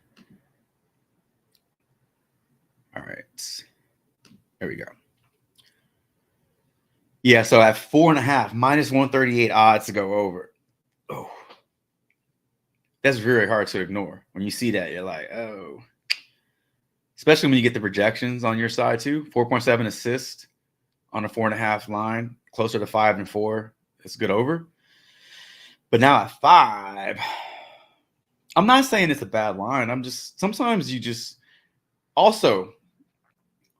S1: All right. There we go. Yeah, so at 4.5, minus 138 odds to go over. Oh. That's very hard to ignore. When you see that, you're like, oh. Especially when you get the projections on your side too. 4.7 assist on a 4.5 line, closer to 5 and 4. It's good over. But now at 5, I'm not saying it's a bad line. I'm just, sometimes you just, also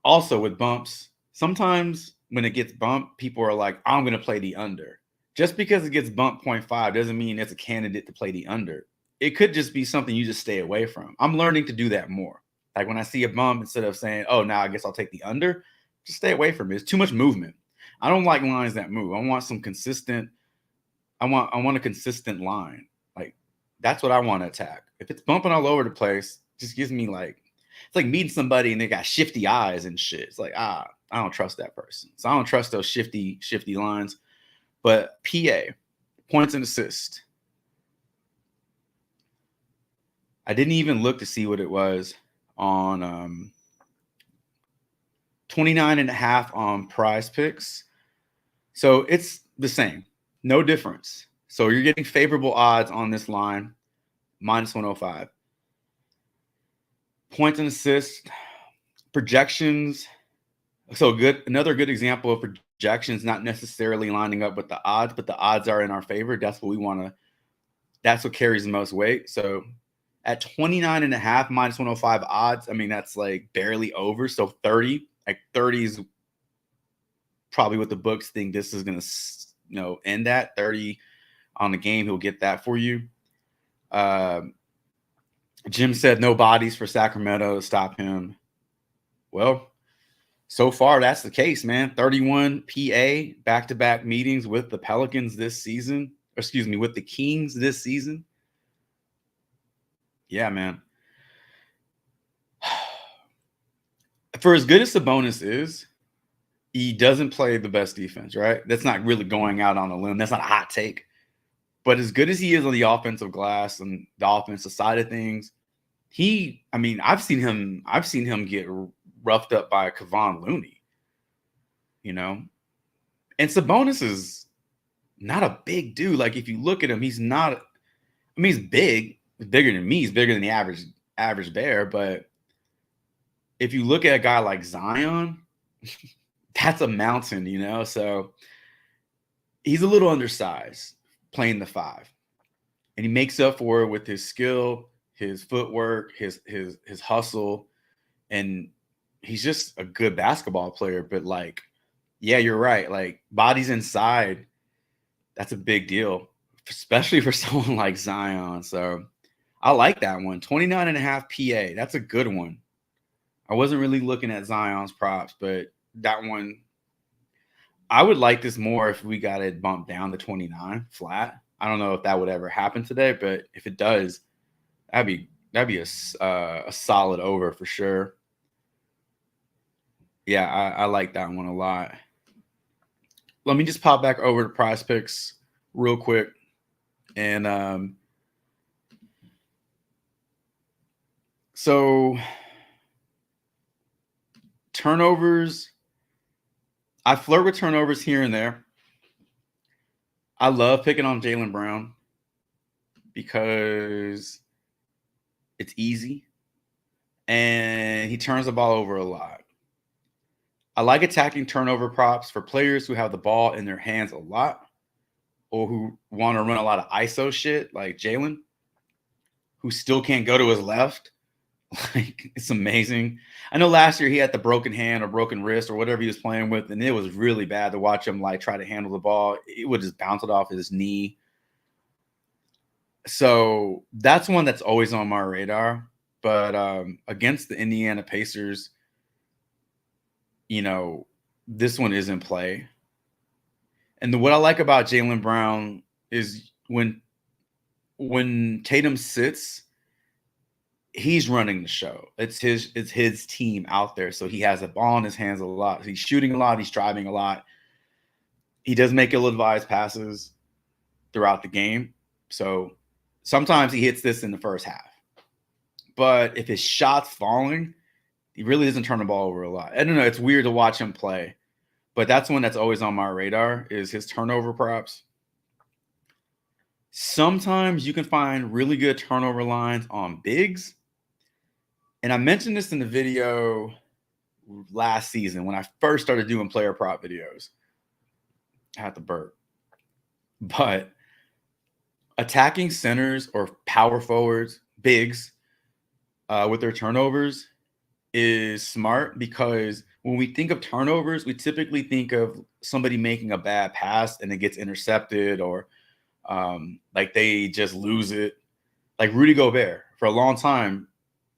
S1: with bumps, sometimes when it gets bumped, people are like, I'm going to play the under. Just because it gets bumped 0.5 doesn't mean it's a candidate to play the under. It could just be something you just stay away from. I'm learning to do that more. Like when I see a bump, instead of saying, oh, now I guess I'll take the under, just stay away from it. It's too much movement. I don't like lines that move. I want some consistent, I want a consistent line. Like, that's what I want to attack. If it's bumping all over the place, just gives me like, it's like meeting somebody and they got shifty eyes and shit. It's like, I don't trust that person. So I don't trust those shifty lines. But PA, points and assists. I didn't even look to see what it was on 29.5 on Prizepicks. So it's the same. No difference. So you're getting favorable odds on this line, minus 105. Points and assists, projections. So good. Another good example of projections not necessarily lining up with the odds, but the odds are in our favor. That's what we want to. That's what carries the most weight. So at 29.5 minus 105 odds, I mean, that's like barely over. So 30, like 30 is probably what the books think this is going to, end at 30 on the game. He'll get that for you. Jim said no bodies for Sacramento to stop him. Well, so far that's the case, man. 31 PA back-to-back meetings with the Pelicans this season. Excuse me, with the Kings this season. Yeah, man. For as good as Sabonis is, he doesn't play the best defense, right? That's not really going out on a limb. That's not a hot take. But as good as he is on the offensive glass and the offensive side of things, I've seen him get roughed up by Kevon Looney, And Sabonis is not a big dude. Like, if you look at him, he's not, he's big. He's bigger than me. He's bigger than the average bear. But if you look at a guy like Zion, that's a mountain, So he's a little undersized playing the 5. And he makes up for it with his skill, his footwork, his hustle, and he's just a good basketball player. But like, yeah, you're right. Like bodies inside, that's a big deal, especially for someone like Zion. So I like that one. 29.5 PA. That's a good one. I wasn't really looking at Zion's props, but that one, I would like this more if we got it bumped down to 29 flat. I don't know if that would ever happen today, but if it does, that'd be a solid over for sure. Yeah, I like that one a lot. Let me just pop back over to Prizepicks real quick, and so turnovers. I flirt with turnovers here and there. I love picking on Jaylen Brown because it's easy and he turns the ball over a lot. I like attacking turnover props for players who have the ball in their hands a lot or who want to run a lot of ISO shit like Jaylen, who still can't go to his left. Like, it's amazing. I know last year he had the broken hand or broken wrist or whatever he was playing with, and it was really bad to watch him like try to handle the ball. It would just bounce it off his knee. So that's one that's always on my radar. But against the Indiana Pacers, this one is in play. And what I like about Jaylen Brown is when Tatum sits, he's running the show. It's his team out there. So he has the ball in his hands a lot. He's shooting a lot. He's driving a lot. He does make ill-advised passes throughout the game. So sometimes he hits this in the first half. But if his shot's falling, he really doesn't turn the ball over a lot. I don't know. It's weird to watch him play. But that's one that's always on my radar is his turnover props. Sometimes you can find really good turnover lines on bigs. And I mentioned this in the video last season when I first started doing player prop videos. I had to burp. But attacking centers or power forwards, bigs, with their turnovers is smart because when we think of turnovers, we typically think of somebody making a bad pass and it gets intercepted or like they just lose it. Like Rudy Gobert, for a long time,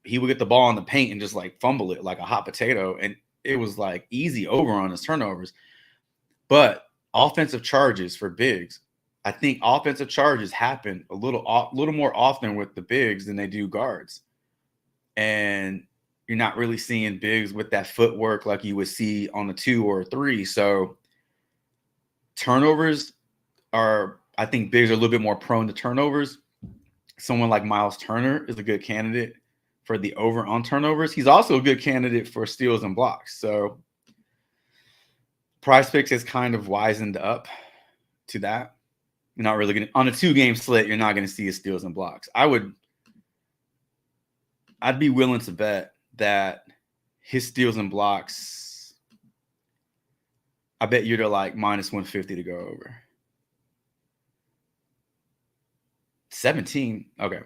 S1: he would get the ball in the paint and just like fumble it like a hot potato. And it was like easy over on his turnovers. But offensive charges for bigs, I think offensive charges happen a little more often with the bigs than they do guards. And you're not really seeing bigs with that footwork like you would see on a 2 or a 3. So turnovers I think bigs are a little bit more prone to turnovers. Someone like Miles Turner is a good candidate for the over on turnovers. He's also a good candidate for steals and blocks. So Prizepicks has kind of wisened up to that. You're not really going to, on a 2-game slate, you're not going to see his steals and blocks. I'd be willing to bet that his steals and blocks, I bet you're to like minus 150 to go over. 17. Okay.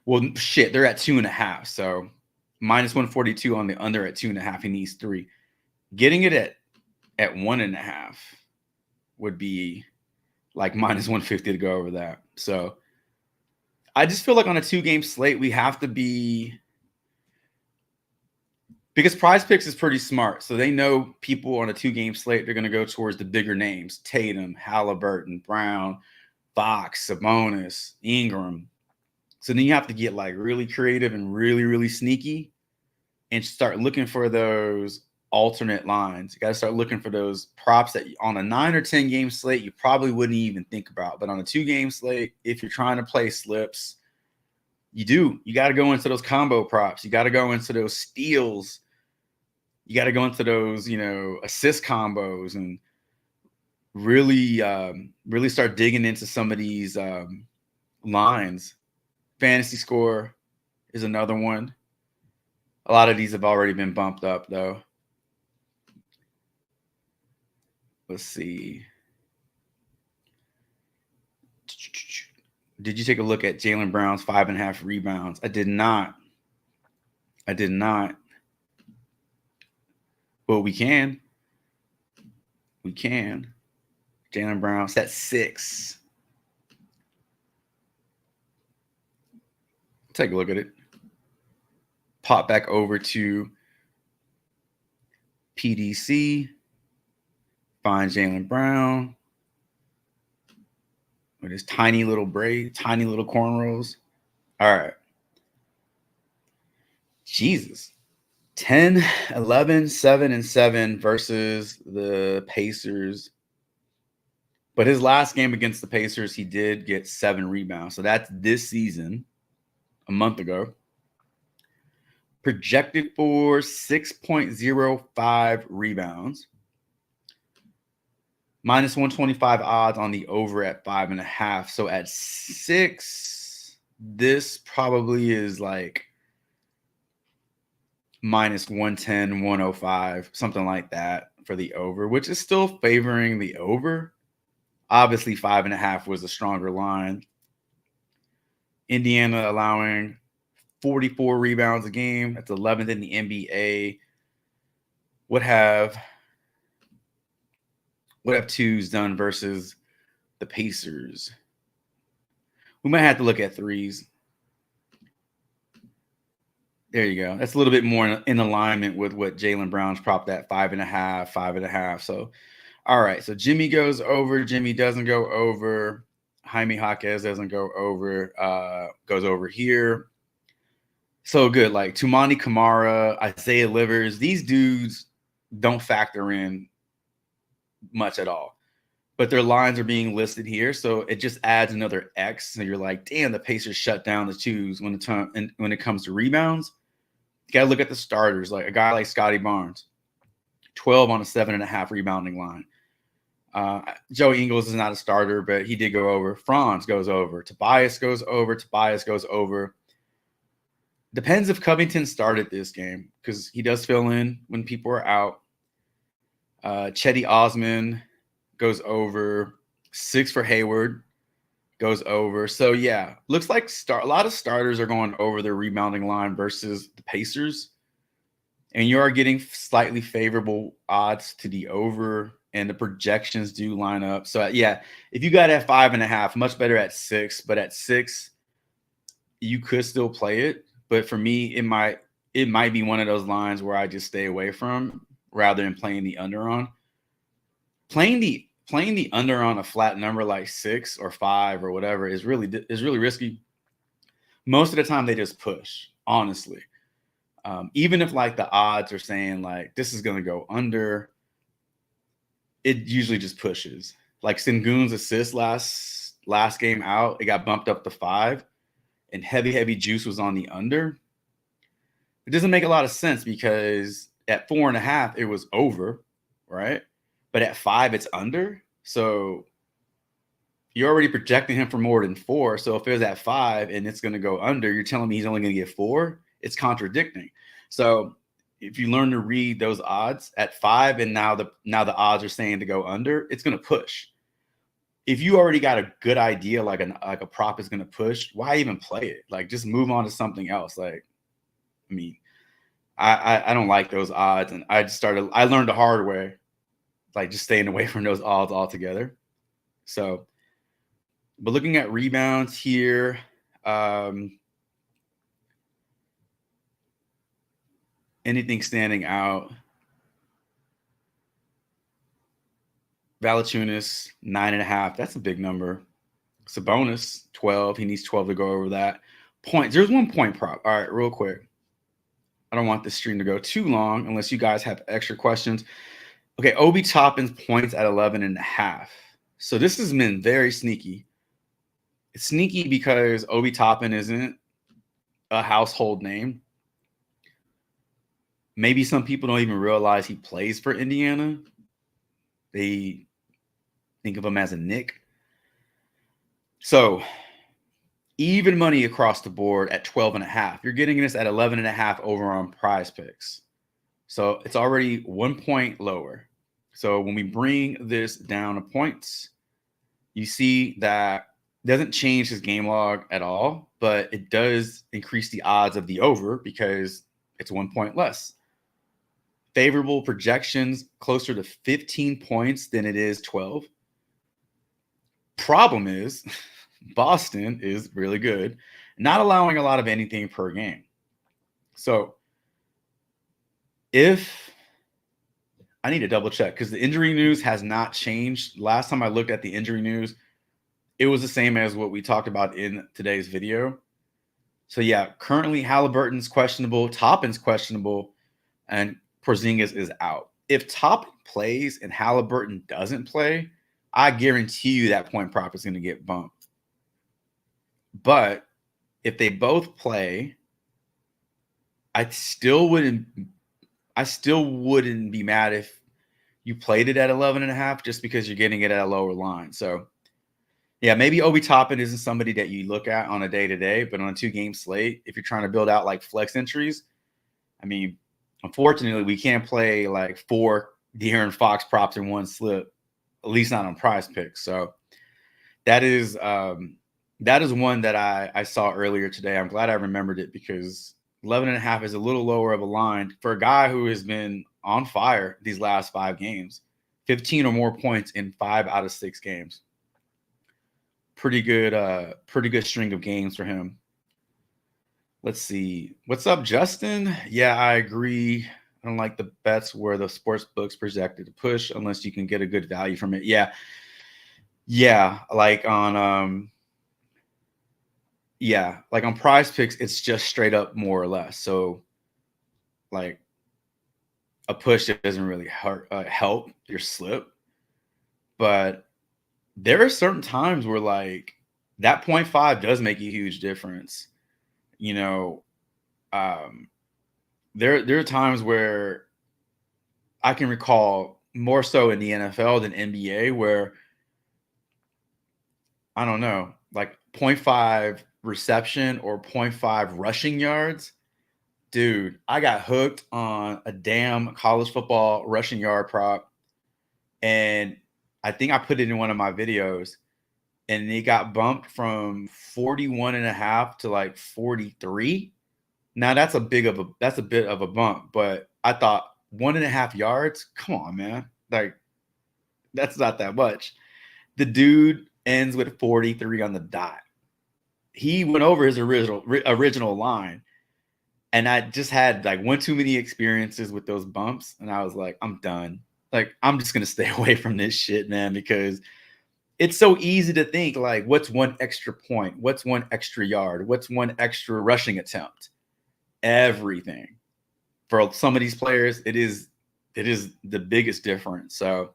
S1: Well, shit, they're at 2.5. So minus 142 on the under at 2.5. He needs 3. Getting it at 1.5 would be like minus 150 to go over that. So I just feel like on a 2-game slate, we have to be, because Prizepicks is pretty smart. So they know people on a 2-game slate, they're going to go towards the bigger names: Tatum, Halliburton, Brown, Fox, Sabonis, Ingram. So then you have to get like really creative and really, really sneaky and start looking for those alternate lines. You got to start looking for those props that on a 9 or 10 game slate, you probably wouldn't even think about. But on a 2-game slate, if you're trying to play slips, you got to go into those combo props. You got to go into those steals. You got to go into those, assist combos and really, really start digging into some of these lines. Fantasy score is another one. A lot of these have already been bumped up, though. Let's see. Did you take a look at Jaylen Brown's 5.5 rebounds? I did not. I did not. But we can. We can. Jaylen Brown's at 6. Take a look at it. Pop back over to PDC. Find Jaylen Brown with his tiny little braid, tiny little cornrows. All right. Jesus. 10, 11, 7, and 7 versus the Pacers. But his last game against the Pacers, he did get 7 rebounds. So that's this season, a month ago. Projected for 6.05 rebounds. Minus 125 odds on the over at 5.5. So at 6, this probably is like minus 110, 105, something like that for the over, which is still favoring the over. Obviously, 5.5 was a stronger line. Indiana allowing 44 rebounds a game. That's 11th in the NBA. What have twos done versus the Pacers? We might have to look at threes. There you go. That's a little bit more in alignment with what Jaylen Brown's propped at 5.5, 5.5. So, all right. So Jimmy goes over. Jimmy doesn't go over. Jaime Jaquez doesn't go over. Goes over here. So good. Like Tumani Kamara, Isaiah Livers, these dudes don't factor in much at all. But their lines are being listed here. So it just adds another X. So you're like, damn, the Pacers shut down the twos when it comes to rebounds. You got to look at the starters, like a guy like Scotty Barnes, 12 on a 7.5 rebounding line. Joey Ingles is not a starter, but he did go over. Franz goes over. Tobias goes over. Tobias goes over. Depends if Covington started this game because he does fill in when people are out. Chetty Osman goes over. 6 for Hayward goes over. So, yeah, looks like a lot of starters are going over their rebounding line versus the Pacers. And you are getting slightly favorable odds to the over, and the projections do line up. So, yeah, if you got at 5.5, much better at 6. But at 6, you could still play it. But for me, it might be one of those lines where I just stay away from rather than playing the under on. Playing the under on a flat number like 6 or 5 or whatever is really risky. Most of the time they just push, honestly. Even if like the odds are saying like this is going to go under, it usually just pushes. Like Sengun's assist last game out, it got bumped up to 5, and heavy juice was on the under. It doesn't make a lot of sense because at 4.5 it was over, right? But at 5 it's under. So you're already projecting him for more than 4. So if it was at 5 and it's going to go under, you're telling me he's only going to get 4? It's contradicting. So if you learn to read those odds at 5 and now the odds are saying to go under, it's going to push. If you already got a good idea like a prop is going to push, why even play it? Like just move on to something else. Like, I mean, I don't like those odds, and I learned the hard way, like just staying away from those odds altogether. So, but looking at rebounds here, anything standing out? Valanciunas, 9.5. That's a big number. Sabonis, 12. He needs 12 to go over that. Points. There's 1 point prop. All right, real quick. I don't want this stream to go too long unless you guys have extra questions. Okay, Obi Toppin's points at 11.5. So this has been very sneaky. It's sneaky because Obi Toppin isn't a household name. Maybe some people don't even realize he plays for Indiana. They think of him as a Knick. So even money across the board at 12.5. You're getting this at 11.5 over on Prizepicks. So it's already 1 point lower. So when we bring this down to points, you see that Doesn't change his game log at all, but it does increase the odds of the over because it's 1 point less. Favorable projections closer to 15 points than it is 12. Problem is, Boston is really good, not allowing a lot of anything per game. So if I need to double check because the injury news has not changed. Last time I looked at the injury news, it was the same as what we talked about in today's video. So yeah, currently Halliburton's questionable, Toppin's questionable, and Porzingis is out. If Toppin plays and Halliburton doesn't play, I guarantee you that point prop is going to get bumped. But if they both play, I still wouldn't be mad if you played it at 11.5 just because you're getting it at a lower line. So yeah, maybe Obi Toppin isn't somebody that you look at on a day-to-day, but on a 2-game slate, if you're trying to build out like flex entries, I mean, unfortunately, we can't play like 4 De'Aaron Fox props in one slip, at least not on Prizepicks. So that is one that I saw earlier today. I'm glad I remembered it because 11.5 is a little lower of a line for a guy who has been on fire these last 5 games, 15 or more points in 5 out of 6 games. Pretty good string of games for him. Let's see. What's up, Justin? Yeah, I agree. I don't like the bets where the sports books projected to push unless you can get a good value from it. Yeah. Like on Prizepicks, it's just straight up more or less. So like a push that doesn't really help your slip. But there are certain times where like that 0.5 does make a huge difference. You know, there are times where I can recall more so in the NFL than NBA where I don't know, like 0.5 reception or 0.5 rushing yards. Dude, I got hooked on a damn college football rushing yard prop. And I think I put it in one of my videos and it got bumped from 41.5 to like 43. Now that's a bit of a bump, but I thought 1.5 yards. Come on, man. Like that's not that much. The dude ends with 43 on the dot. He went over his original line. And I just had like one too many experiences with those bumps. And I was like, I'm done. Like, I'm just going to stay away from this shit, man, because it's so easy to think like, what's one extra point? What's one extra yard? What's one extra rushing attempt? Everything. For some of these players, it is the biggest difference. So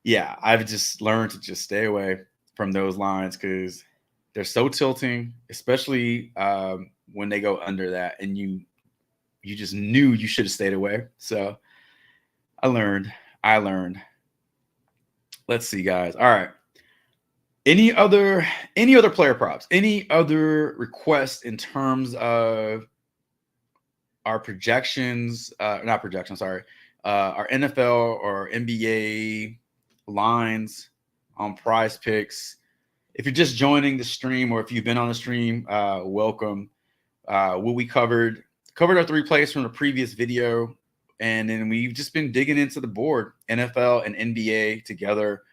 S1: yeah, I've just learned to just stay away from those lines because they're so tilting, especially when they go under that, and you just knew you should have stayed away. So I learned. Let's see, guys. All right. Any other player props? Any other requests in terms of our projections? Not projections. Sorry, our NFL or NBA lines on Prizepicks. If you're just joining the stream or if you've been on the stream, welcome. What we covered our 3 plays from the previous video, and then we've just been digging into the board, NFL and NBA together,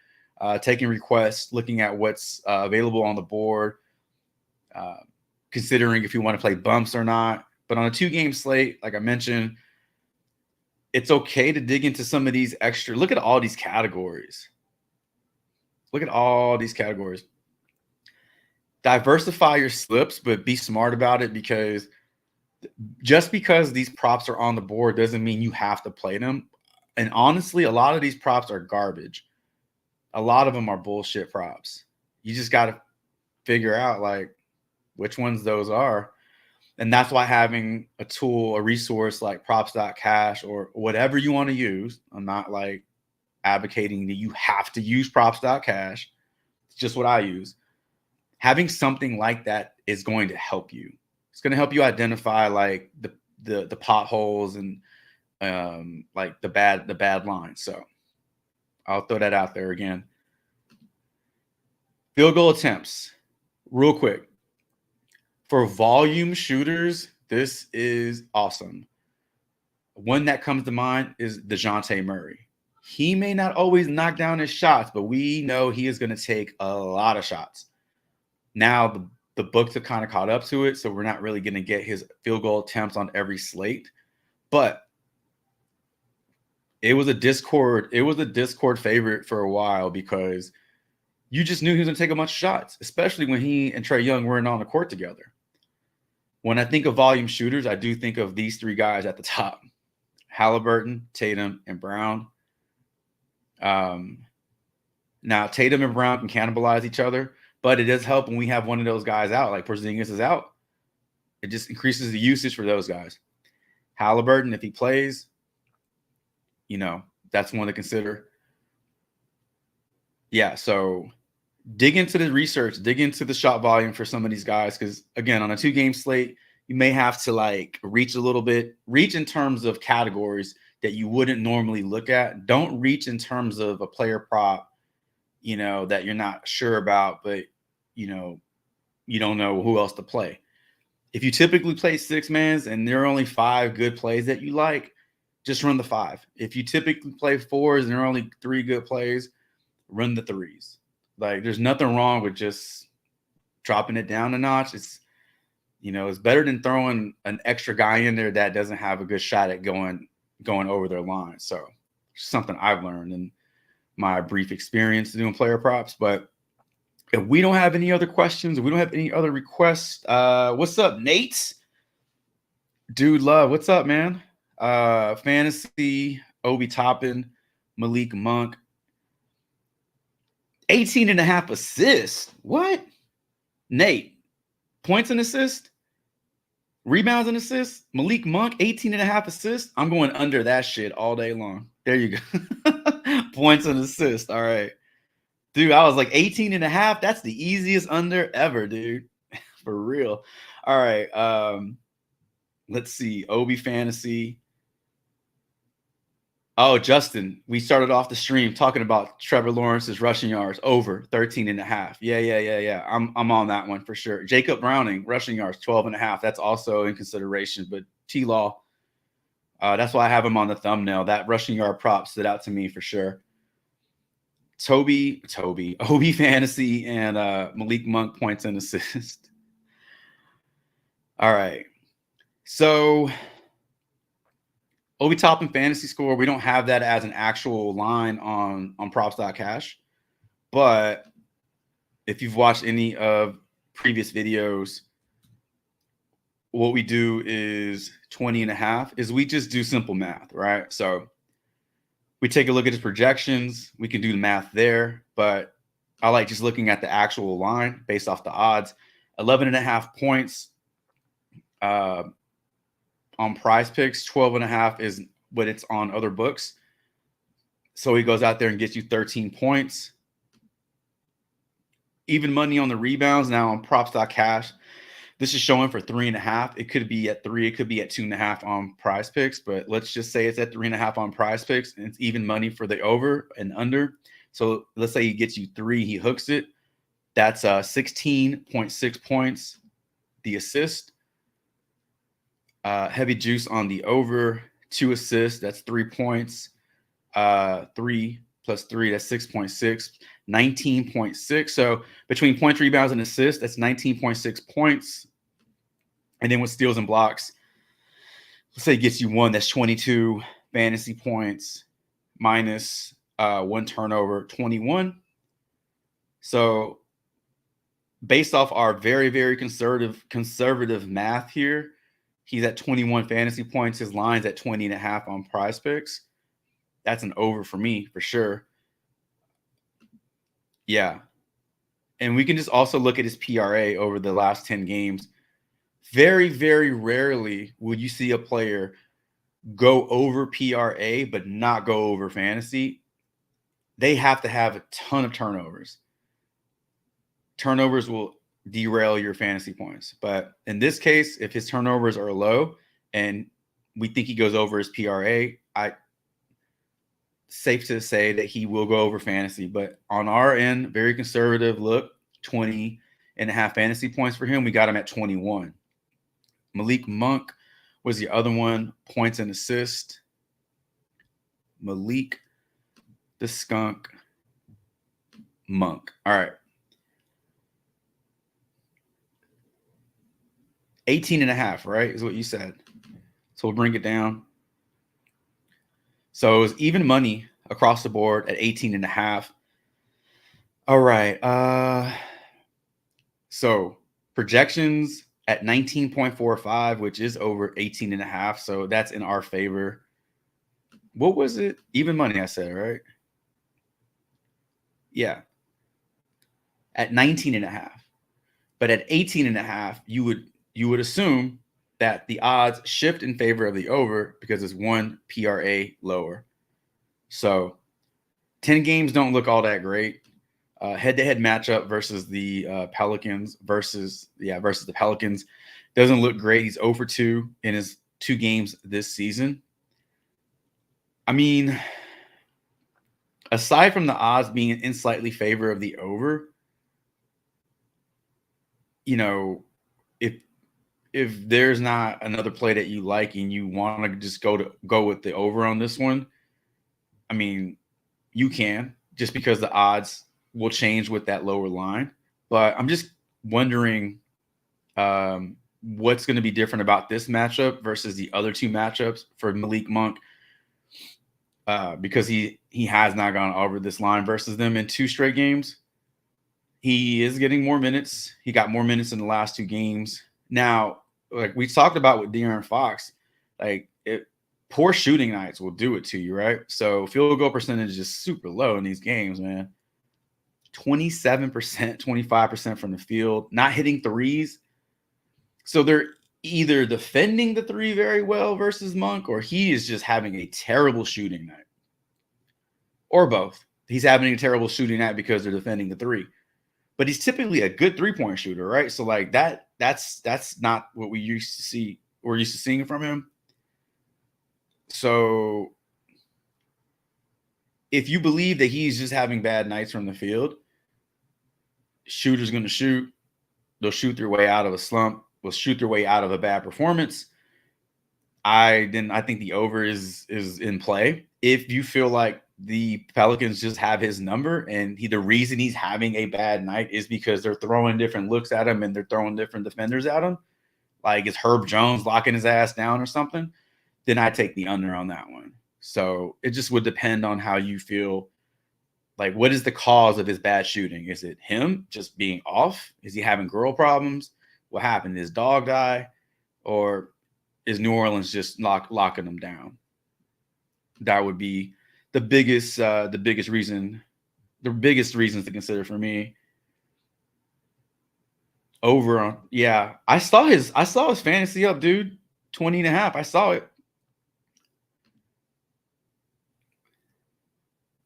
S1: taking requests, looking at what's available on the board, considering if you want to play bumps or not. But on a 2-game slate, like I mentioned, it's okay to dig into some of these extra. Look at all these categories. Diversify your slips, but be smart about it because just because these props are on the board doesn't mean you have to play them. And honestly, a lot of these props are garbage. A lot of them are bullshit props. You just got to figure out like which ones those are. And that's why having a tool, a resource like props.cash or whatever you want to use. I'm not like advocating that you have to use props.cash. It's just what I use. Having something like that is going to help you. It's going to help you identify like the potholes and like the bad lines. So I'll throw that out there again. Field goal attempts, real quick. For volume shooters, this is awesome. One that comes to mind is DeJounte Murray. He may not always knock down his shots, but we know he is going to take a lot of shots. Now, the books have kind of caught up to it, so we're not really going to get his field goal attempts on every slate. But it was a Discord favorite for a while because you just knew he was going to take a bunch of shots, especially when he and Trae Young weren't on the court together. When I think of volume shooters, I do think of these three guys at the top: Halliburton, Tatum, and Brown. Now, Tatum and Brown can cannibalize each other, but it does help when we have one of those guys out, like Porzingis is out. It just increases the usage for those guys. Halliburton, if he plays, that's one to consider. Yeah, so dig into the research, dig into the shot volume for some of these guys, because, again, on a 2-game slate, you may have to, reach a little bit. Reach in terms of categories that you wouldn't normally look at. Don't reach in terms of a player prop, that you're not sure about, but, you don't know who else to play. If you typically play 6-mans and there are only 5 good plays that you like, just run the 5. If you typically play 4s and there are only 3 good plays, run the 3s. There's nothing wrong with just dropping it down a notch. It's better than throwing an extra guy in there that doesn't have a good shot at going over their line. So something I've learned in my brief experience doing player props. But if we don't have any other questions, if we don't have any other requests, what's up, Nate? Dude Love, what's up, man? Fantasy, Obi Toppin, Malik Monk. 18.5 assists. What? Nate, points and assists? Rebounds and assists? Malik Monk, 18.5 assists? I'm going under that shit all day long. There you go. Points and assists. All right. Dude, I was like 18.5. That's the easiest under ever, dude. For real. All right. Let's see. Obi Fantasy. Oh, Justin, we started off the stream talking about Trevor Lawrence's rushing yards over 13.5. Yeah. I'm on that one for sure. Jacob Browning, rushing yards 12.5. That's also in consideration. But T-Law, that's why I have him on the thumbnail. That rushing yard prop stood out to me for sure. Obi Fantasy, and Malik Monk, points and assists. All right. So Obi Toppin fantasy score, we don't have that as an actual line on props.cash. But if you've watched any of previous videos, what we do is 20.5 is we just do simple math, right? So we take a look at his projections. We can do the math there, but I like just looking at the actual line based off the odds. 11.5 points on Prizepicks. 12.5 is what it's on other books. So he goes out there and gets you 13 points. Even money on the rebounds. Now on props.cash, this is showing for 3.5. It could be at 3. It could be at 2.5 on Prizepicks, but let's just say it's at 3.5 on Prizepicks, and it's even money for the over and under. So let's say he gets you 3, he hooks it. That's 16.6 points. The assist, heavy juice on the over, 2 assists. That's 3 points. 3 plus 3, that's 6.6. 19.6. So between points, rebounds, and assists, that's 19.6 points. And then with steals and blocks, let's say it gets you 1, that's 22 fantasy points minus 1 turnover, 21. So based off our very, very conservative math here, he's at 21 fantasy points. His line's at 20.5 on Prizepicks. That's an over for me, for sure. Yeah. And we can just also look at his PRA over the last 10 games. Very, very rarely will you see a player go over PRA but not go over fantasy. They have to have a ton of turnovers. Turnovers will derail your fantasy points. But in this case, if his turnovers are low and we think he goes over his PRA, safe to say that he will go over fantasy. But on our end, very conservative look, 20.5 fantasy points for him. We got him at 21. Malik Monk was the other one, points and assist. Malik the Skunk Monk. All right. 18.5, right, is what you said. So we'll bring it down. So it was even money across the board at 18.5. All right. So projections at 19.45, which is over 18.5. So that's in our favor. What was it? Even money, I said, right? Yeah. At 19.5. But at 18.5, you would assume that the odds shift in favor of the over because it's 1 PRA lower. So 10 games don't look all that great. Head-to-head matchup versus the Pelicans versus the Pelicans doesn't look great. He's 0 for 2 in his 2 games this season. I mean, aside from the odds being in slightly favor of the over, you know, if there's not another play that you like and you want to just go with the over on this one, I mean, you can, just because the odds will change with that lower line. But I'm just wondering what's going to be different about this matchup versus the other 2 matchups for Malik Monk, because he has not gone over this line versus them in 2 straight games. He is getting more minutes. He got more minutes in the last 2 games. Now, like we talked about with De'Aaron Fox, like poor shooting nights will do it to you, right? So field goal percentage is super low in these games, man. 27%, 25% from the field, not hitting threes. So they're either defending the 3 very well versus Monk, or he is just having a terrible shooting night. Or both. He's having a terrible shooting night because they're defending the 3. But he's typically a good 3-point shooter, right? So like that's not what we used to see. We're used to seeing from him. So if you believe that he's just having bad nights from the field, shooters going to shoot. They'll shoot their way out of a slump. Will shoot their way out of a bad performance. I think the over is in play. If you feel like the Pelicans just have his number and the reason he's having a bad night is because they're throwing different looks at him and they're throwing different defenders at him, like is Herb Jones locking his ass down or something, then I take the under on that one. So it just would depend on how you feel. Like, what is the cause of his bad shooting? Is it him just being off? Is he having girl problems? What happened? Did his dog die? Or is New Orleans just locking them down? That would be the biggest reasons to consider for me. Over on, yeah. I saw his fantasy up, dude. 20.5. I saw it.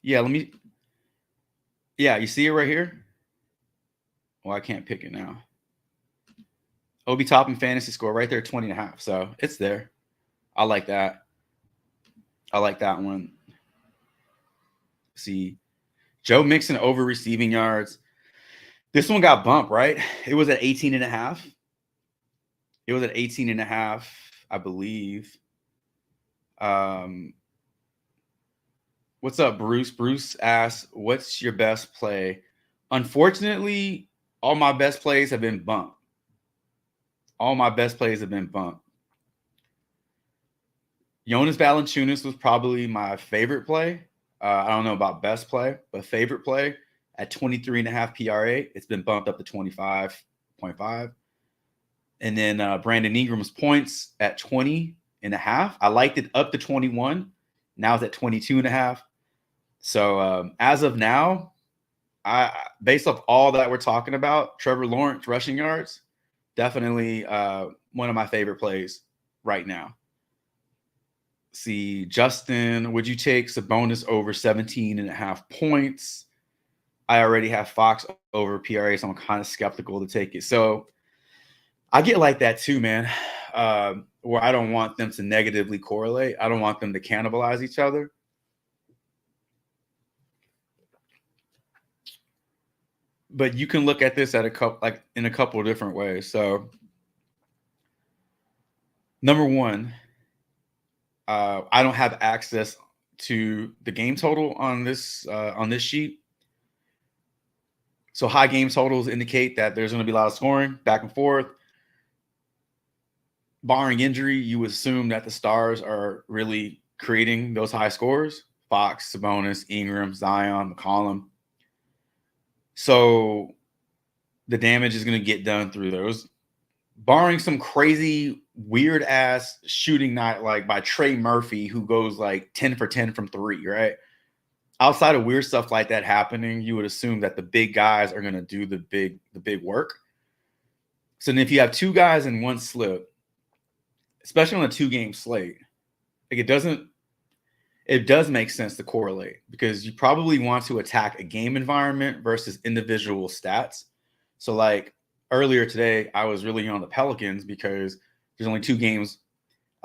S1: Yeah, you see it right here? Well, I can't pick it now. Obi Toppin fantasy score right there, 20.5. So it's there. I like that. I like that one. See, Joe Mixon over receiving yards. This one got bumped, right? It was at 18.5. It was at 18.5, I believe. What's up, Bruce? Bruce asks, what's your best play? Unfortunately, all my best plays have been bumped. Jonas Valanciunas was probably my favorite play. I don't know about best play, but favorite play at 23.5 PRA. It's been bumped up to 25.5. And then Brandon Ingram's points at 20.5. I liked it up to 21. Now it's at 22.5. So as of now, based off all that we're talking about, Trevor Lawrence rushing yards, definitely one of my favorite plays right now. See, Justin, would you take Sabonis over 17.5 points? I already have Fox over PRA, so I'm kind of skeptical to take it. So I get like that too, man, where I don't want them to negatively correlate. I don't want them to cannibalize each other. but you can look at this at in a couple of different ways. So, number one, I don't have access to the game total on this sheet. So high game totals indicate that there's going to be a lot of scoring back and forth. Barring injury, you would assume that the stars are really creating those high scores. Fox, Sabonis, Ingram, Zion, McCollum. So the damage is going to get done through those. Barring some crazy, weird ass shooting night like by Trey Murphy, who goes like 10 for 10 from 3, right? Outside of weird stuff like that happening, you would assume that the big guys are going to do the big work. So then if you have two guys in one slip, especially on a 2-game slate, like it does make sense to correlate because you probably want to attack a game environment versus individual stats. So like earlier today, I was really on the Pelicans because there's only 2 games.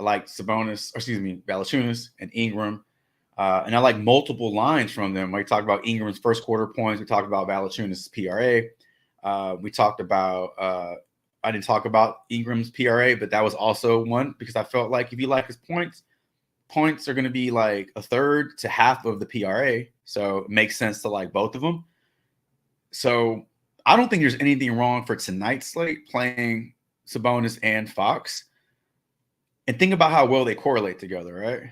S1: I like Valanciunas and Ingram. And I like multiple lines from them. We talked about Ingram's first quarter points. We talked about Valanciunas' PRA. We talked about I didn't talk about Ingram's PRA, but that was also one because I felt like if you like his points are going to be like a third to half of the PRA. So it makes sense to like both of them. So I don't think there's anything wrong for tonight's slate playing Sabonis and Fox. And think about how well they correlate together, right?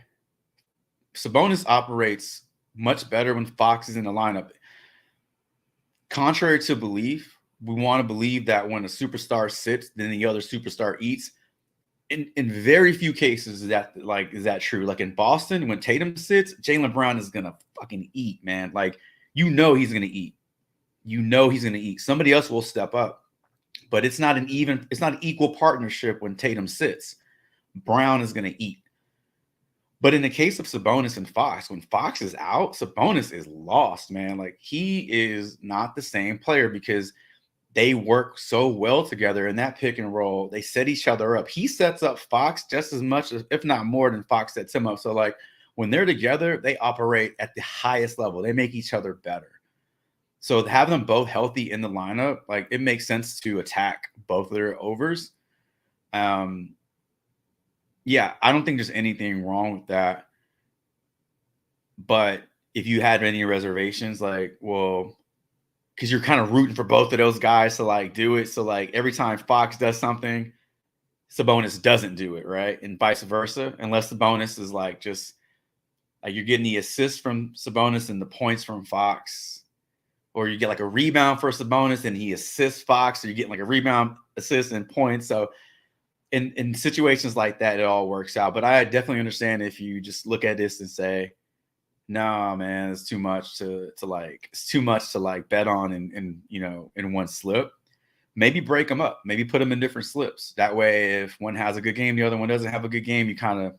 S1: Sabonis operates much better when Fox is in the lineup. Contrary to belief, we want to believe that when a superstar sits, then the other superstar eats. In very few cases is that true. Like in Boston, when Tatum sits, Jaylen Brown is gonna fucking eat, man. Like he's gonna eat. He's gonna eat. Somebody else will step up, but it's not an equal partnership when Tatum sits. Brown is gonna eat. But in the case of Sabonis and Fox, when Fox is out, Sabonis is lost, man. Like he is not the same player because they work so well together in that pick and roll. They set each other up. He sets up Fox just as much, if not more than Fox sets him up. So like when they're together, they operate at the highest level. They make each other better. So having them both healthy in the lineup, like it makes sense to attack both of their overs. Yeah, I don't think there's anything wrong with that. But if you had any reservations, like, well, because you're kind of rooting for both of those guys to like do it. So like every time Fox does something, Sabonis doesn't do it, right? And vice versa, unless Sabonis is like just like you're getting the assists from Sabonis and the points from Fox, or you get like a rebound for Sabonis and he assists Fox, or you're getting like a rebound, assist, and points. So in situations like that, it all works out. But I definitely understand if you just look at this and say, no, man, it's too much to bet on in one slip. Maybe break them up. Maybe put them in different slips. That way, if one has a good game, the other one doesn't have a good game, you kind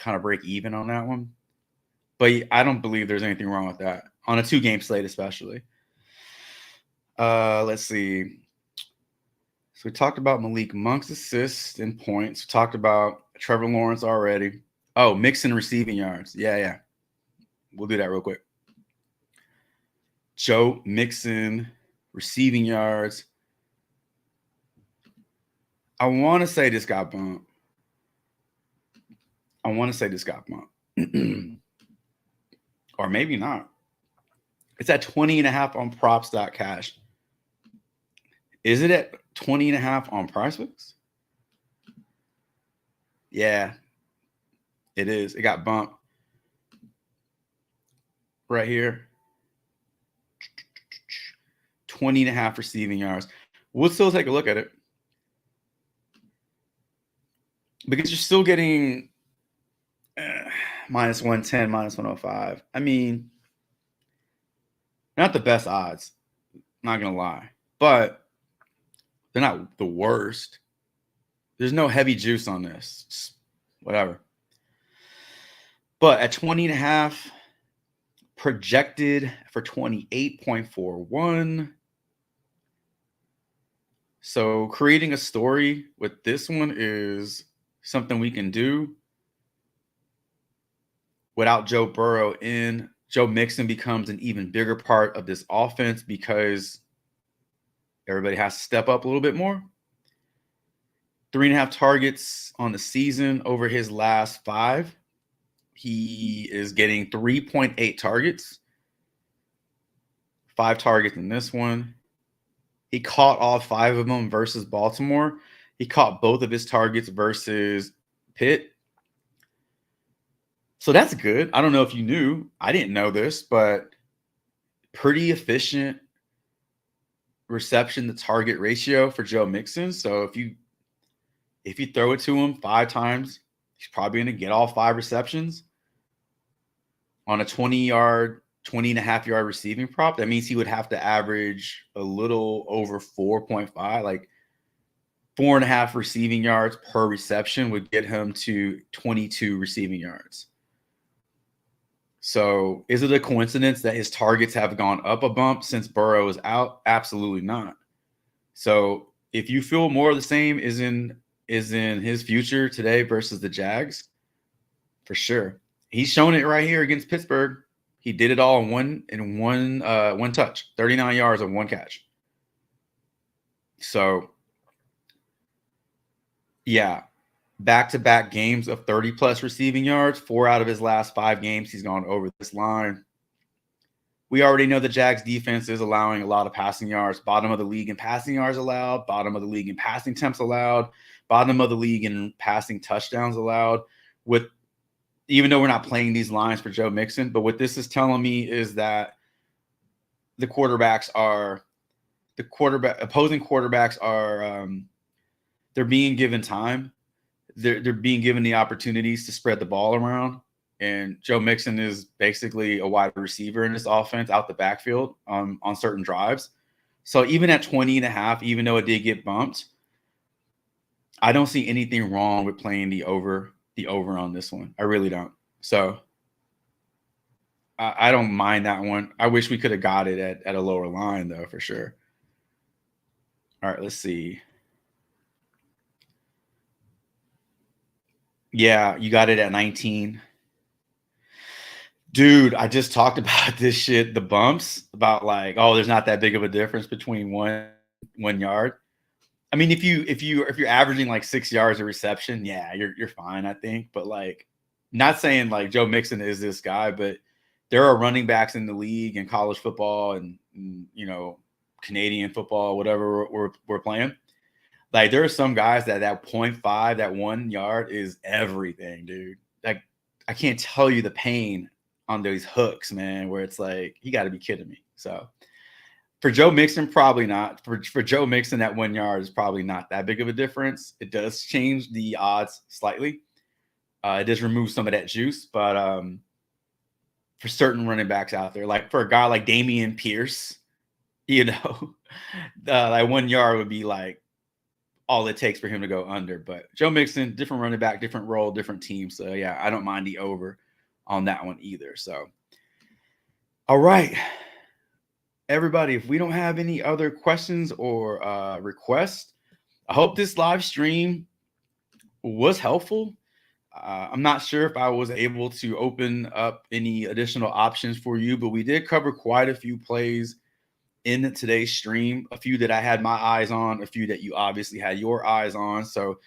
S1: of break even on that one. But I don't believe there's anything wrong with that on a 2-game slate, especially. Let's see. So we talked about Malik Monk's assists and points. We talked about Trevor Lawrence already. Oh, Mixon receiving yards. Yeah. We'll do that real quick. Joe Mixon receiving yards. I want to say this got bumped. Or maybe not. It's at 20.5 on props.cash. Is it at 20.5 on Prizepicks? Yeah, it is. It got bumped right here. 20.5 receiving yards. We'll still take a look at it because you're still getting minus 110, minus 105. I mean, not the best odds, not gonna lie, but they're not the worst. There's no heavy juice on this. Just whatever. But at 20.5, projected for 28.41. So creating a story with this one is something we can do. Without Joe Burrow in, Joe Mixon becomes an even bigger part of this offense because Everybody has to step up a little bit more. 3.5 targets on the season over his last 5. He is getting 3.8 targets. 5 targets in this one. He caught all 5 of them versus Baltimore. He caught both of his targets versus Pitt. So that's good. I don't know if you knew. I didn't know this, but pretty efficient reception to target ratio for Joe Mixon. So if you throw it to him 5 times, he's probably going to get all 5 receptions on a 20-yard, 20.5-yard receiving prop. That means he would have to average a little over 4.5, like 4.5 receiving yards per reception would get him to 22 receiving yards. So is it a coincidence that his targets have gone up a bump since Burrow is out? Absolutely not. So if you feel more of the same is in his future today versus the Jags, for sure. He's shown it right here against Pittsburgh. He did it all in one touch, 39 yards on 1 catch. So yeah, back-to-back games of 30-plus receiving yards. 4 out of his last 5 games, he's gone over this line. We already know the Jags defense is allowing a lot of passing yards. Bottom of the league in passing yards allowed. Bottom of the league in passing attempts allowed. Bottom of the league in passing touchdowns allowed. Even though we're not playing these lines for Joe Mixon, but what this is telling me is that opposing quarterbacks are they're being given time. They're being given the opportunities to spread the ball around. And Joe Mixon is basically a wide receiver in this offense out the backfield on certain drives. So even at 20.5, even though it did get bumped, I don't see anything wrong with playing the over on this one. I really don't. So I don't mind that one. I wish we could have got it at a lower line, though, for sure. All right, let's see. Yeah, you got it at 19. Dude, I just talked about this shit, the bumps, about like, oh, there's not that big of a difference between 1 yard. I mean, if you're averaging like 6 yards of reception, yeah, you're fine, I think. But like, not saying like Joe Mixon is this guy, but there are running backs in the league and college football and Canadian football, whatever we're playing. Like there are some guys that 0.5, that 1 yard is everything, dude. Like I can't tell you the pain on those hooks, man, where it's like, you got to be kidding me. So for Joe Mixon, probably not. For Joe Mixon, that 1 yard is probably not that big of a difference. It does change the odds slightly. It does remove some of that juice, but for certain running backs out there, like for a guy like Dameon Pierce, like 1 yard would be like all it takes for him to go under. But Joe Mixon, different running back, different role, different team. So yeah, I don't mind the over on that one either. So, all right, everybody, if we don't have any other questions or requests, I hope this live stream was helpful. I'm not sure if I was able to open up any additional options for you, but we did cover quite a few plays in today's stream, a few that I had my eyes on, a few that you obviously had your eyes on. So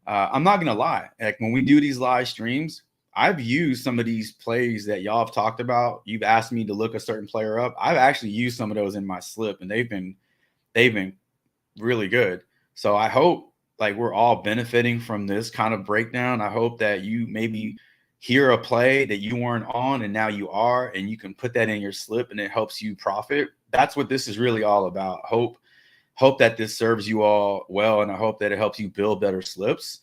S1: I'm not going to lie. Like when we do these live streams, I've used some of these plays that y'all have talked about. You've asked me to look a certain player up. I've actually used some of those in my slip, and they've been really good. So I hope like we're all benefiting from this kind of breakdown. I hope that you maybe hear a play that you weren't on and now you are, and you can put that in your slip and it helps you profit. That's what this is really all about. Hope that this serves you all well, and I hope that it helps you build better slips.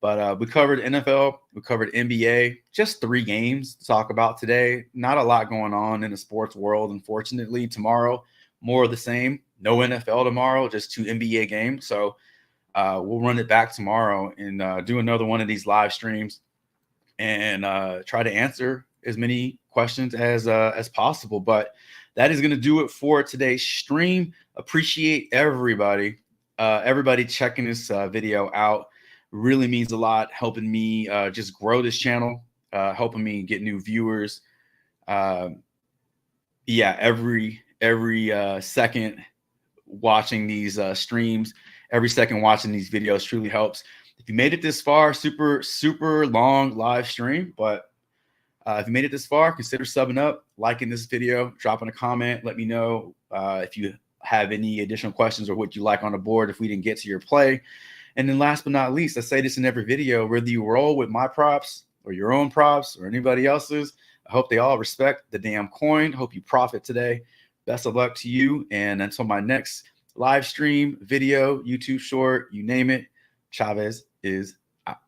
S1: But we covered NFL, we covered NBA, just 3 games to talk about today. Not a lot going on in the sports world, unfortunately. Tomorrow, more of the same. No NFL tomorrow, just 2 NBA games. So we'll run it back tomorrow and do another one of these live streams and try to answer as many questions as possible. But that is going to do it for today's stream. Appreciate everybody checking this video out. Really means a lot, helping me just grow this channel, helping me get new viewers. Every second watching these streams. Every second watching these videos truly helps. If you made it this far, super long live stream, but if you made it this far, consider subbing up, liking this video, dropping a comment. Let me know if you have any additional questions or what you like on the board if we didn't get to your play. And then last but not least, I say this in every video, whether you roll with my props or your own props or anybody else's, I hope they all respect the damn coin. Hope you profit today. Best of luck to you. And until my next live stream, video, YouTube short, you name it, Chavez is out.